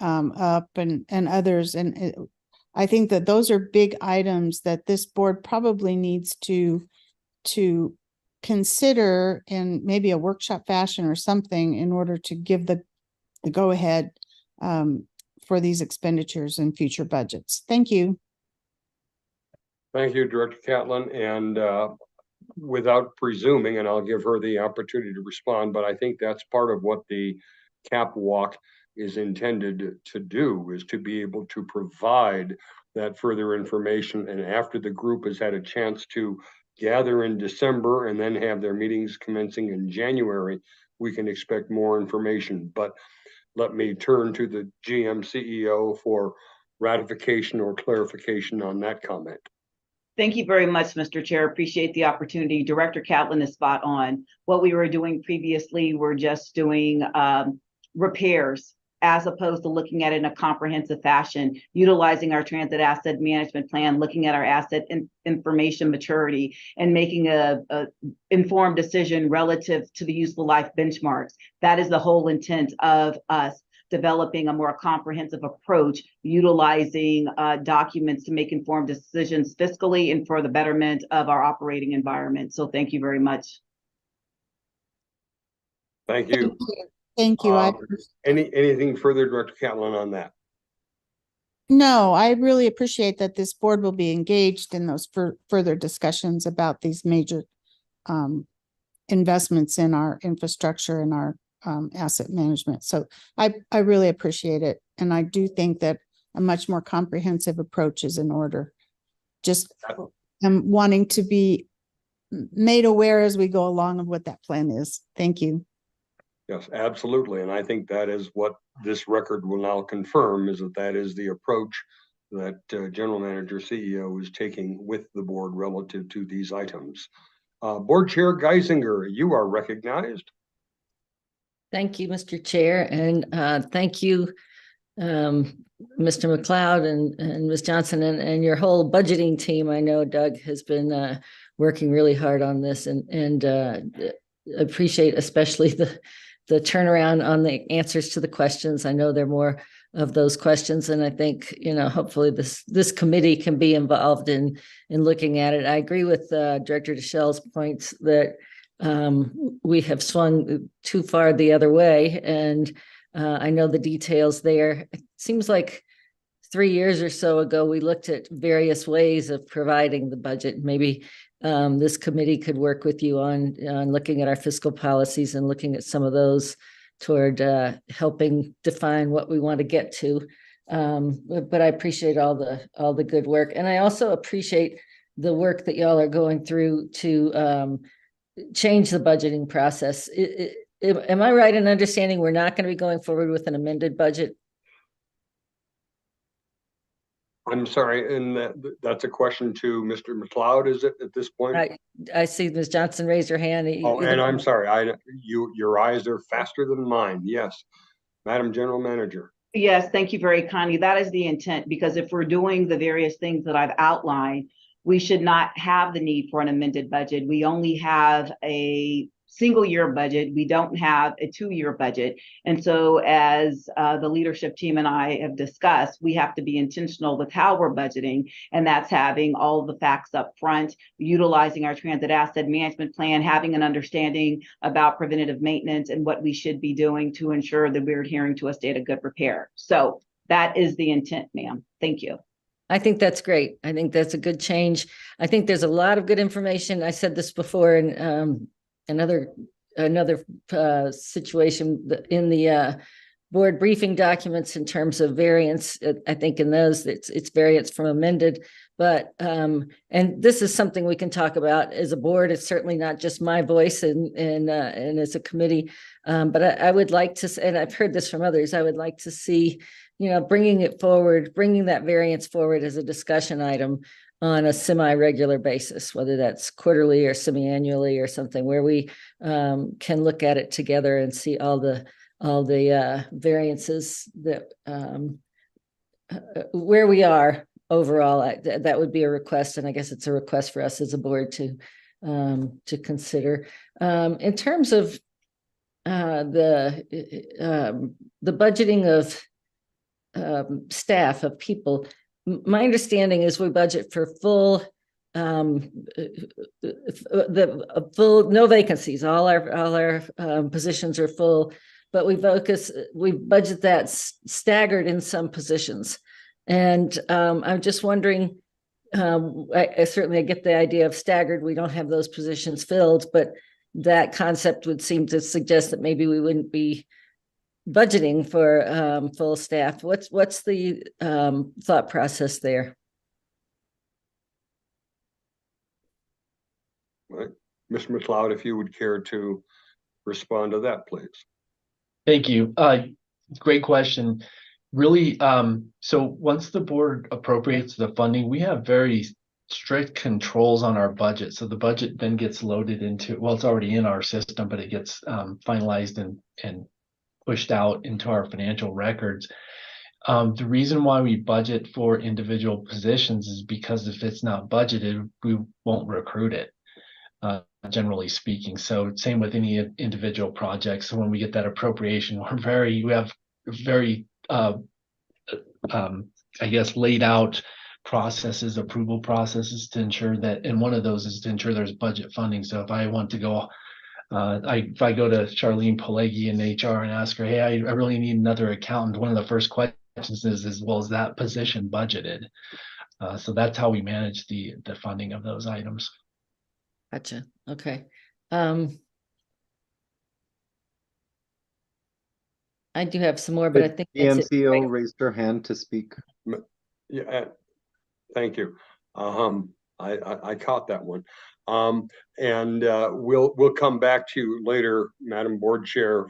up and others. And I think that those are big items that this board probably needs to consider in maybe a workshop fashion or something in order to give the go ahead for these expenditures in future budgets. Thank you. Thank you, Director Catlin. And without presuming, and I'll give her the opportunity to respond, but I think that's part of what the CAP walk is intended to do, is to be able to provide that further information. And after the group has had a chance to gather in December and then have their meetings commencing in January, we can expect more information. But let me turn to the GM CEO for ratification or clarification on that comment. Thank you very much, Mr. Chair. Appreciate the opportunity. Director Catlin is spot on. What we were doing previously, we're just doing repairs as opposed to looking at it in a comprehensive fashion, utilizing our transit asset management plan, looking at our asset information maturity, and making a informed decision relative to the useful life benchmarks. That is the whole intent of us developing a more comprehensive approach, utilizing documents to make informed decisions fiscally and for the betterment of our operating environment. So thank you very much. Thank you. Thank you. Anything further, Director Catlin, on that? No, I really appreciate that this board will be engaged in those further discussions about these major investments in our infrastructure and our asset management. So I really appreciate it. And I do think that a much more comprehensive approach is in order. Just I'm wanting to be made aware as we go along of what that plan is. Thank you. Yes, absolutely. And I think that is what this record will now confirm, is that is the approach that General Manager CEO is taking with the board relative to these items. Board Chair Geisinger, you are recognized. Thank you, Mr. Chair, and thank you, Mr. McLeod and Ms. Johnson and your whole budgeting team. I know Doug has been working really hard on this, and appreciate especially the turnaround on the answers to the questions. I know there are more of those questions, and I think, hopefully this committee can be involved in looking at it. I agree with Director Deschelle's points that we have swung too far the other way, and I know the details there. It seems like 3 years or so ago, we looked at various ways of providing the budget. Maybe this committee could work with you on looking at our fiscal policies and looking at some of those toward helping define what we want to get to. But I appreciate all the good work. And I also appreciate the work that y'all are going through to change the budgeting process. Am I right in understanding we're not going to be going forward with an amended budget? I'm sorry, and that's a question to Mr. McLeod, is it, at this point? I see Ms. Johnson raise her hand. Oh, and I'm sorry, your eyes are faster than mine. Yes, Madam General Manager. Yes, thank you very kindly. That is the intent, because if we're doing the various things that I've outlined, we should not have the need for an amended budget. We only have a single year budget. We don't have a 2-year budget. And so as the leadership team and I have discussed, we have to be intentional with how we're budgeting. And that's having all the facts up front, utilizing our transit asset management plan, having an understanding about preventative maintenance and what we should be doing to ensure that we're adhering to a state of good repair. So that is the intent, ma'am. Thank you. I think that's great. I think that's a good change. I think there's a lot of good information. I said this before in another situation in the board briefing documents in terms of variance. I think in those it's variance from amended, but and this is something we can talk about as a board. It's certainly not just my voice and as a committee, but I would like to, and I've heard this from others, I would like to see, bringing that variance forward as a discussion item on a semi-regular basis, whether that's quarterly or semi-annually or something, where we can look at it together and see all the variances that where we are overall. That would be a request, and I guess it's a request for us as a board to consider. In terms of the budgeting of staff, of people, my understanding is we budget for full no vacancies. All our positions are full, but we budget that staggered in some positions. And I'm just wondering, I certainly get the idea of staggered. We don't have those positions filled, but that concept would seem to suggest that maybe we wouldn't be budgeting for full staff. What's the thought process there? Right. Mr. McLeod, if you would care to respond to that, please. Thank you. Great question. Really, so once the board appropriates the funding, we have very strict controls on our budget. So the budget then gets loaded into, well, it's already in our system, but it gets finalized and pushed out into our financial records. The reason why we budget for individual positions is because if it's not budgeted, we won't recruit it, generally speaking. So same with any individual projects. So when we get that appropriation, we have very, I guess, laid out processes, approval processes to ensure that, and one of those is to ensure there's budget funding. So if I want to go, if I go to Charlene Pelegi in HR and ask her, hey, I really need another accountant, one of the first questions is well, is that position budgeted? So that's how we manage the funding of those items. Gotcha. Okay. I do have some more, but I think the MCO raised her hand to speak. Yeah, thank you. I caught that one. And we'll come back to you later, Madam Board Chair,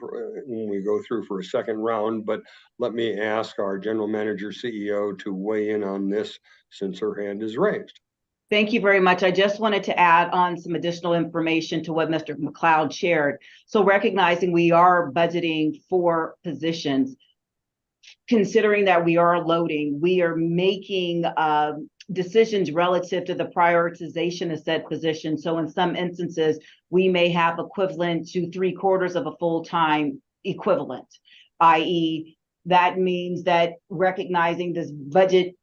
when we go through for a second round. But let me ask our General Manager CEO to weigh in on this since her hand is raised. Thank you very much. I just wanted to add on some additional information to what Mr. McLeod shared. So recognizing we are budgeting for positions, considering that we are loading, we are making decisions relative to the prioritization of said position. So in some instances, we may have equivalent to 3/4 of a full-time equivalent, i.e. that means that recognizing this budget,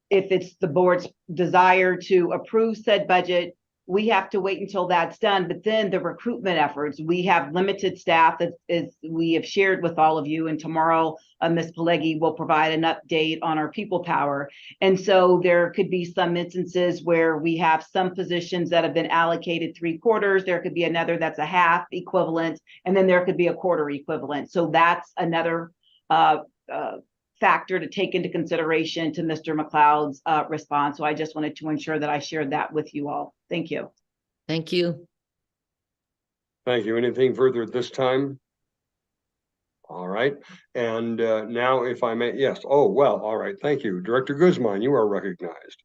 if it's the board's desire to approve said budget, we have to wait until that's done. But then the recruitment efforts, we have limited staff as we have shared with all of you. And tomorrow, Ms. Pelleggi will provide an update on our people power. And so there could be some instances where we have some positions that have been allocated 3/4. There could be another that's a half equivalent, and then there could be a quarter equivalent. So that's another factor to take into consideration to Mr. McLeod's response. So I just wanted to ensure that I shared that with you all. Thank you. Thank you. Thank you. Anything further at this time? All right. And now if I may, yes. Oh, well, all right. Thank you. Director Guzman, you are recognized.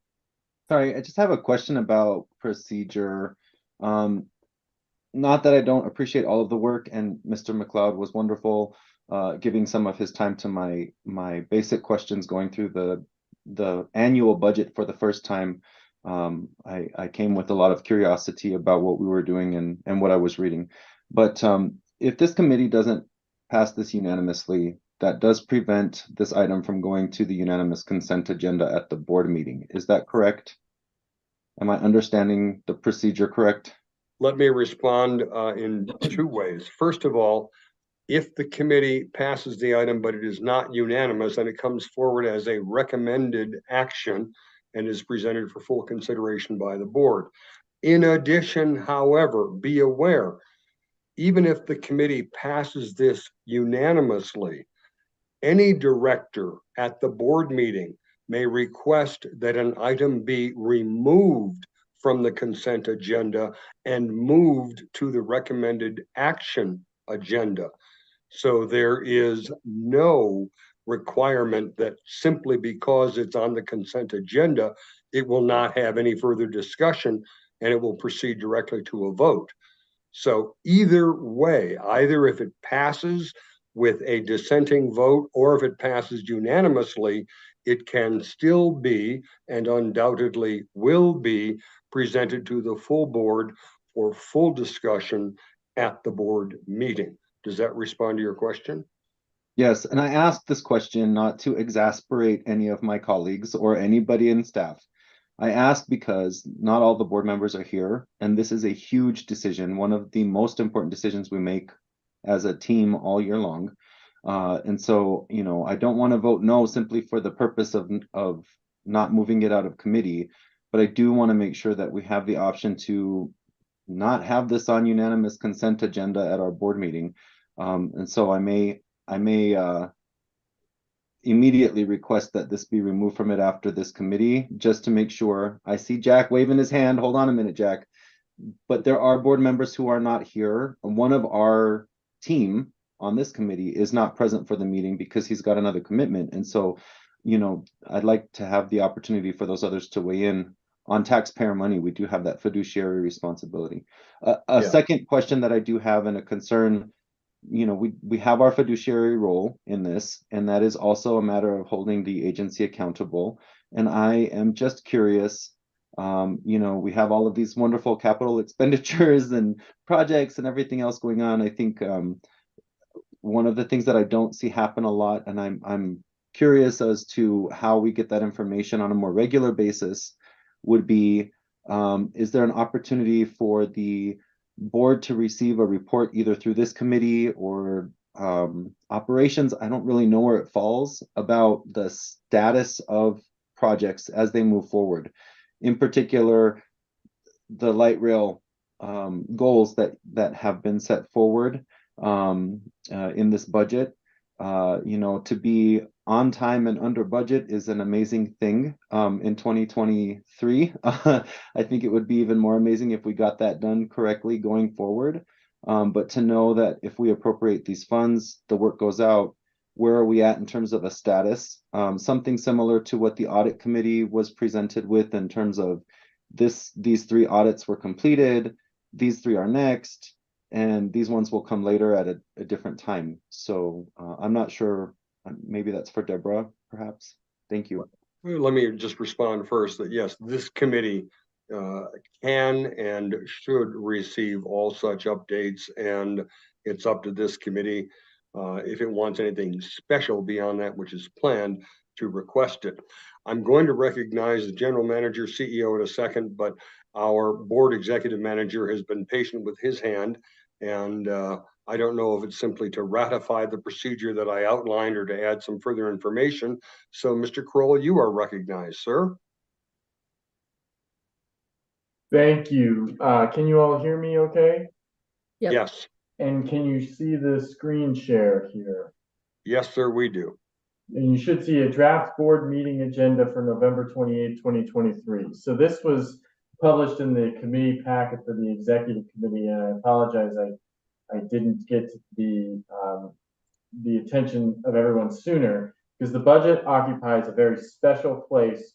Sorry, I just have a question about procedure. Not that I don't appreciate all of the work, and Mr. McLeod was wonderful, giving some of his time to my basic questions going through the annual budget for the first time. I came with a lot of curiosity about what we were doing and what I was reading. But if this committee doesn't pass this unanimously, that does prevent this item from going to the unanimous consent agenda at the board meeting. Is that correct? Am I understanding the procedure correct? Let me respond in two ways. First of all, if the committee passes the item, but it is not unanimous and it comes forward as a recommended action and is presented for full consideration by the board. In addition, however, be aware, even if the committee passes this unanimously, any director at the board meeting may request that an item be removed from the consent agenda and moved to the recommended action agenda. So there is no requirement that simply because it's on the consent agenda, it will not have any further discussion and it will proceed directly to a vote. So either way, either if it passes with a dissenting vote or if it passes unanimously, it can still be and undoubtedly will be presented to the full board for full discussion at the board meeting. Does that respond to your question? Yes, and I asked this question not to exasperate any of my colleagues or anybody in staff. I asked because not all the board members are here, and this is a huge decision, one of the most important decisions we make as a team all year long. And so, you know, I don't want to vote no simply for the purpose of not moving it out of committee, but I do want to make sure that we have the option to not have this on unanimous consent agenda at our board meeting. And so I may immediately request that this be removed from it after this committee, just to make sure. I see Jack waving his hand. Hold on a minute, Jack. But there are board members who are not here. One of our team on this committee is not present for the meeting because he's got another commitment. And so, you know, I'd like to have the opportunity for those others to weigh in. On taxpayer money, we do have that fiduciary responsibility. Second question that I do have and a concern, you know, we have our fiduciary role in this, and that is also a matter of holding the agency accountable. And I am just curious, you know, we have all of these wonderful capital expenditures and projects and everything else going on. I think one of the things that I don't see happen a lot, and I'm curious as to how we get that information on a more regular basis, would be, is there an opportunity for the board to receive a report either through this committee or operations? I don't really know where it falls, about the status of projects as they move forward. In particular, the light rail goals that have been set forward in this budget. You know, to be on time and under budget is an amazing thing in 2023. I think it would be even more amazing if we got that done correctly going forward. But to know that if we appropriate these funds, the work goes out, where are we at in terms of a status? Something similar to what the audit committee was presented with in terms of these 3 audits were completed, these 3 are next, and these ones will come later at a different time. So I'm not sure. Maybe that's for Deborah, perhaps. Thank you. Let me just respond first that yes, this committee can and should receive all such updates, and it's up to this committee if it wants anything special beyond that which is planned to request it. I'm going to recognize the general manager, CEO in a second, but our board executive manager has been patient with his hand, and I don't know if it's simply to ratify the procedure that I outlined or to add some further information. So, Mr. Kroll, you are recognized, sir. Thank you. Can you all hear me okay? Yep. Yes. And can you see the screen share here? Yes, sir, we do. And you should see a draft board meeting agenda for November 28, 2023. So this was published in the committee packet for the executive committee, and I apologize, I didn't get the attention of everyone sooner, because the budget occupies a very special place,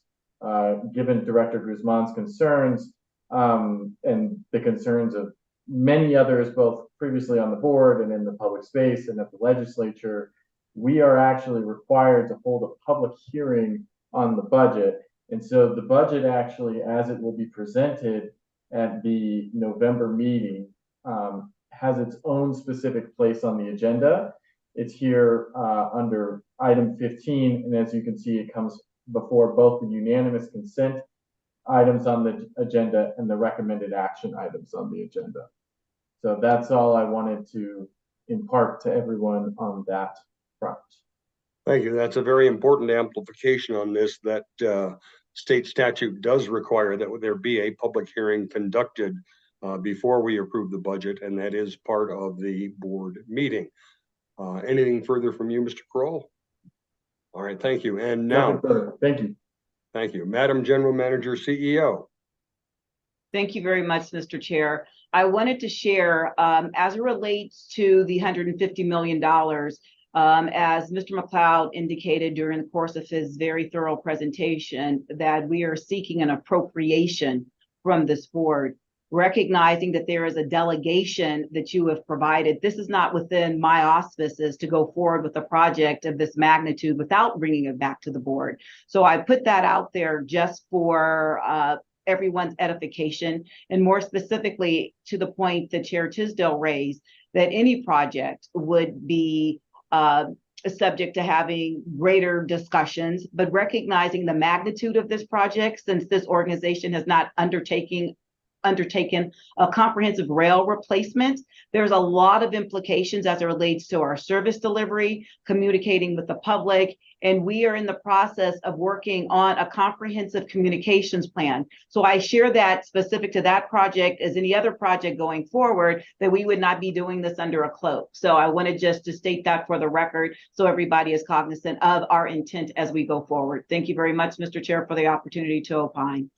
given Director Guzman's concerns, and the concerns of many others, both previously on the board and in the public space and at the legislature. We are actually required to hold a public hearing on the budget. And so the budget actually, as it will be presented at the November meeting, has its own specific place on the agenda. It's here under item 15. And as you can see, it comes before both the unanimous consent items on the agenda and the recommended action items on the agenda. So that's all I wanted to impart to everyone on that front. Thank you. That's a very important amplification on this, that state statute does require that there be a public hearing conducted before we approve the budget, and that is part of the board meeting. Anything further from you, Mr. Kroll? All right, thank you. And now, thank you. Thank you. Madam General Manager, CEO. Thank you very much, Mr. Chair. I wanted to share, as it relates to the $150 million, as Mr. McLeod indicated during the course of his very thorough presentation, that we are seeking an appropriation from this board, recognizing that there is a delegation that you have provided. This is not within my auspices to go forward with a project of this magnitude without bringing it back to the board. So I put that out there just for everyone's edification, and more specifically to the point that Chair Tisdale raised, that any project would be subject to having greater discussions, but recognizing the magnitude of this project, since this organization has not undertaken a comprehensive rail replacement, there's a lot of implications as it relates to our service delivery, communicating with the public, and we are in the process of working on a comprehensive communications plan. So I share that specific to that project as any other project going forward, that we would not be doing this under a cloak. So I wanted just to state that for the record, so everybody is cognizant of our intent as we go forward. Thank you very much, Mr. Chair, for the opportunity to opine.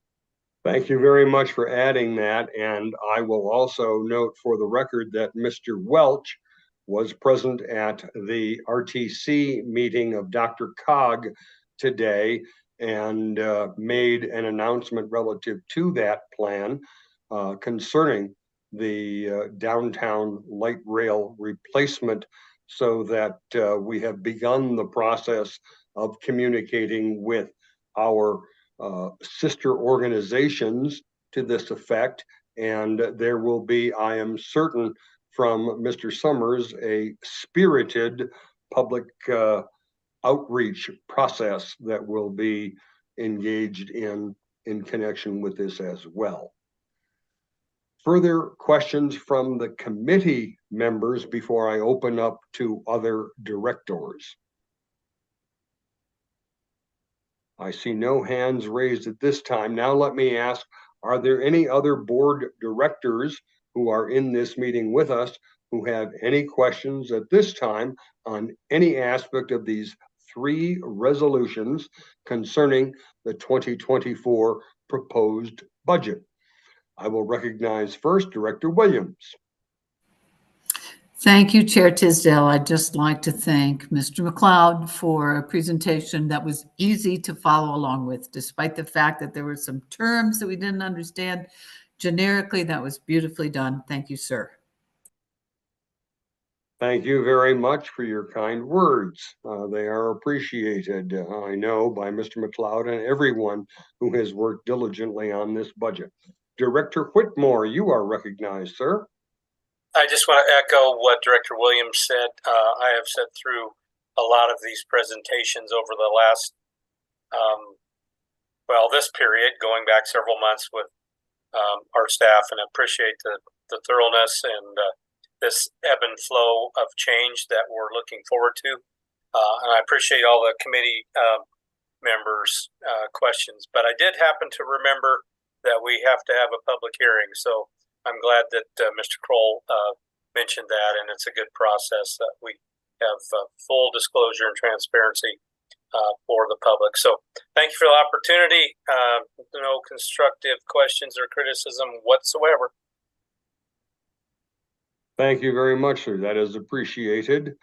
Thank you very much for adding that. And I will also note for the record that Mr. Welch was present at the RTC meeting of DRCOG today and made an announcement relative to that plan concerning the downtown light rail replacement, so that we have begun the process of communicating with our sister organizations to this effect. And there will be, I am certain, from Mr. Summers, a spirited public outreach process that will be engaged in connection with this as well. Further questions from the committee members before I open up to other directors? I see no hands raised at this time. Now let me ask, are there any other board directors who are in this meeting with us who have any questions at this time on any aspect of these three resolutions concerning the 2024 proposed budget? I will recognize first Director Williams. Thank you, Chair Tisdale. I'd just like to thank Mr. McLeod for a presentation that was easy to follow along with, despite the fact that there were some terms that we didn't understand. Generically, that was beautifully done. Thank you, sir. Thank you very much for your kind words. They are appreciated, I know, by Mr. McLeod and everyone who has worked diligently on this budget. Director Whitmore, you are recognized, sir. I just want to echo what Director Williams said. I have sat through a lot of these presentations over the last, this period, going back several months with our staff, and appreciate the thoroughness and this ebb and flow of change that we're looking forward to. And I appreciate all the committee members' questions. But I did happen to remember that we have to have a public hearing. So I'm glad that Mr. Kroll mentioned that, and it's a good process that we have full disclosure and transparency for the public. So thank you for the opportunity. No constructive questions or criticism whatsoever. Thank you very much, sir. That is appreciated.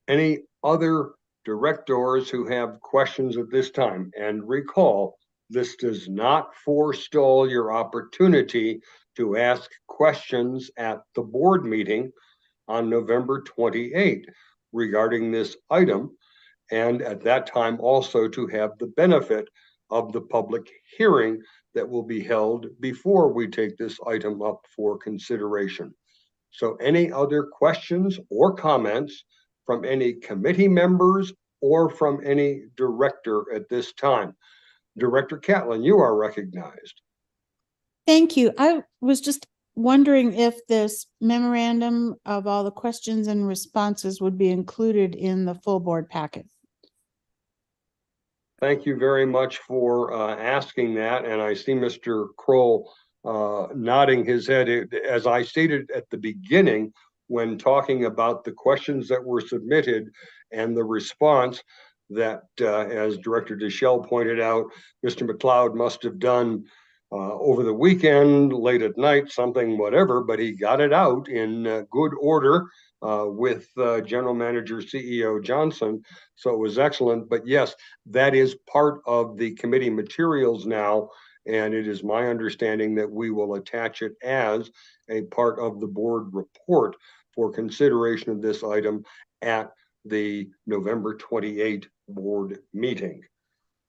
Any other directors who have questions at this time? And recall, this does not forestall your opportunity to ask questions at the board meeting on November 28th regarding this item. And at that time also to have the benefit of the public hearing that will be held before we take this item up for consideration. So any other questions or comments from any committee members or from any director at this time? Director Catlin, you are recognized. Thank you. I was just wondering if this memorandum of all the questions and responses would be included in the full board packet. Thank you very much for asking that. And I see Mr. Kroll nodding his head. As I stated at the beginning, when talking about the questions that were submitted and the response that, as Director Deschel pointed out, Mr. McLeod must have done over the weekend, late at night, something, whatever, but he got it out in good order with General Manager CEO Johnson. So it was excellent. But yes, that is part of the committee materials now. And it is my understanding that we will attach it as a part of the board report for consideration of this item at the November 28th board meeting.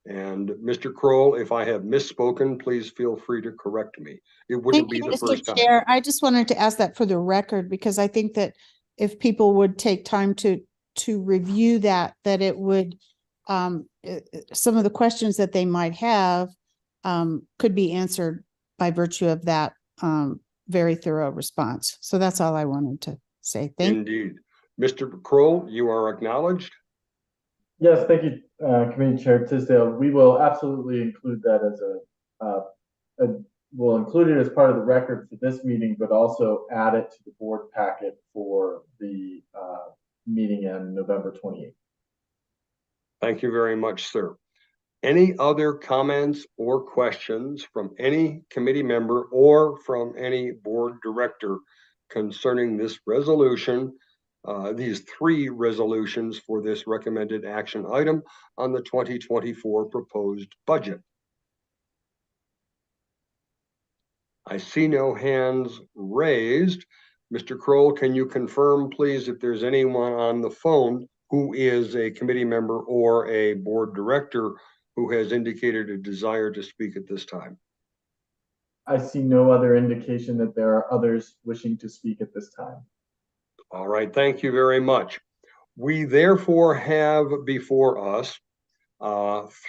And Mr. Kroll, if I have misspoken, please feel free to correct me. It wouldn't be the first time. Chair, I just wanted to ask that for the record, because I think that if people would take time to review that it would, some of the questions that they might have could be answered by virtue of that very thorough response. So that's all I wanted to say. Thank you. Indeed. Mr. Kroll, you are acknowledged. Yes, thank you, Committee Chair Tisdale. We will absolutely include that as we'll include it as part of the record for this meeting, but also add it to the board packet for the meeting on November 28th. Thank you very much, sir. Any other comments or questions from any committee member or from any board director concerning this resolution, these three resolutions for this recommended action item on the 2024 proposed budget? I see no hands raised. Mr. Kroll, can you confirm, please, if there's anyone on the phone who is a committee member or a board director who has indicated a desire to speak at this time? I see no other indication that there are others wishing to speak at this time. All right, thank you very much. We therefore have before us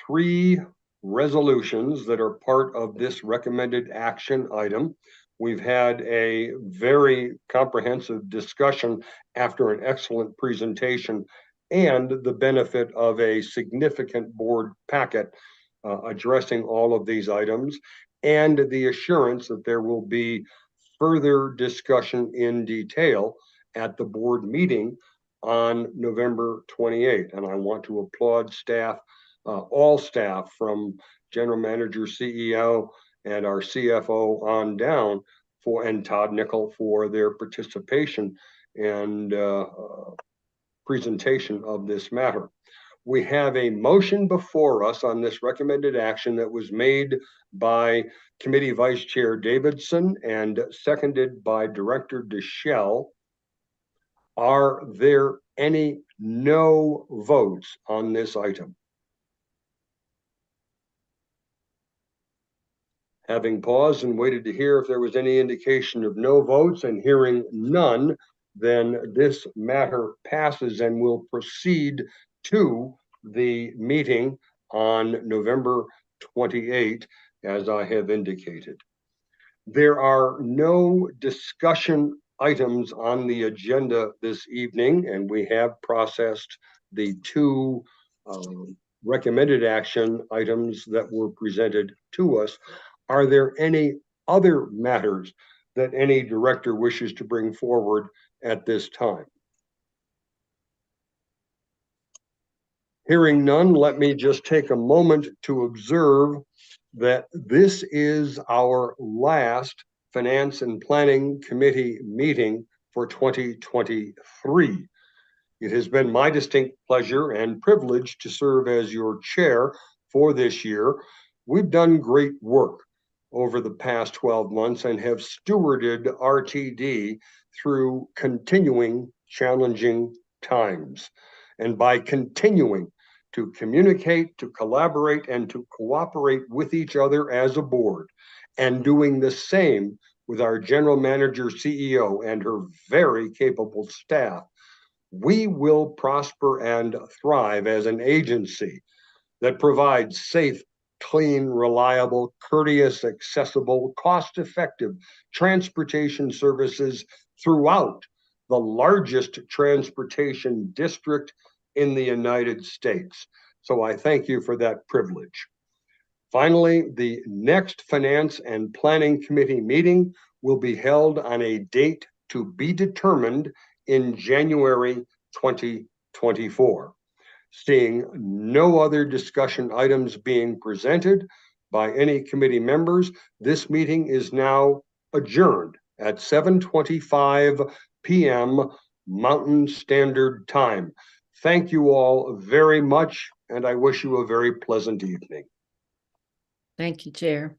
three resolutions that are part of this recommended action item. We've had a very comprehensive discussion after an excellent presentation and the benefit of a significant board packet addressing all of these items, and the assurance that there will be further discussion in detail at the board meeting on November 28th. And I want to applaud staff, all staff from General Manager, CEO, and our CFO on down and Todd Nickel for their participation and presentation of this matter. We have a motion before us on this recommended action that was made by Committee Vice Chair Davidson and seconded by Director Deschel. Are there any no votes on this item? Having paused and waited to hear if there was any indication of no votes and hearing none, then this matter passes and will proceed to the meeting on November 28th, as I have indicated. There are no discussion items on the agenda this evening, and we have processed the two recommended action items that were presented to us. Are there any other matters that any director wishes to bring forward at this time? Hearing none, let me just take a moment to observe that this is our last Finance and Planning Committee meeting for 2023. It has been my distinct pleasure and privilege to serve as your chair for this year. We've done great work over the past 12 months and have stewarded RTD through continuing challenging times. And by continuing to communicate, to collaborate, and to cooperate with each other as a board, and doing the same with our general manager, CEO, and her very capable staff, we will prosper and thrive as an agency that provides safe, clean, reliable, courteous, accessible, cost-effective transportation services throughout the largest transportation district in the United States. So I thank you for that privilege. Finally, the next Finance and Planning Committee meeting will be held on a date to be determined in January 2024. Seeing no other discussion items being presented by any committee members, this meeting is now adjourned at 7:25 p.m. Mountain Standard Time. Thank you all very much, and I wish you a very pleasant evening. Thank you, Chair.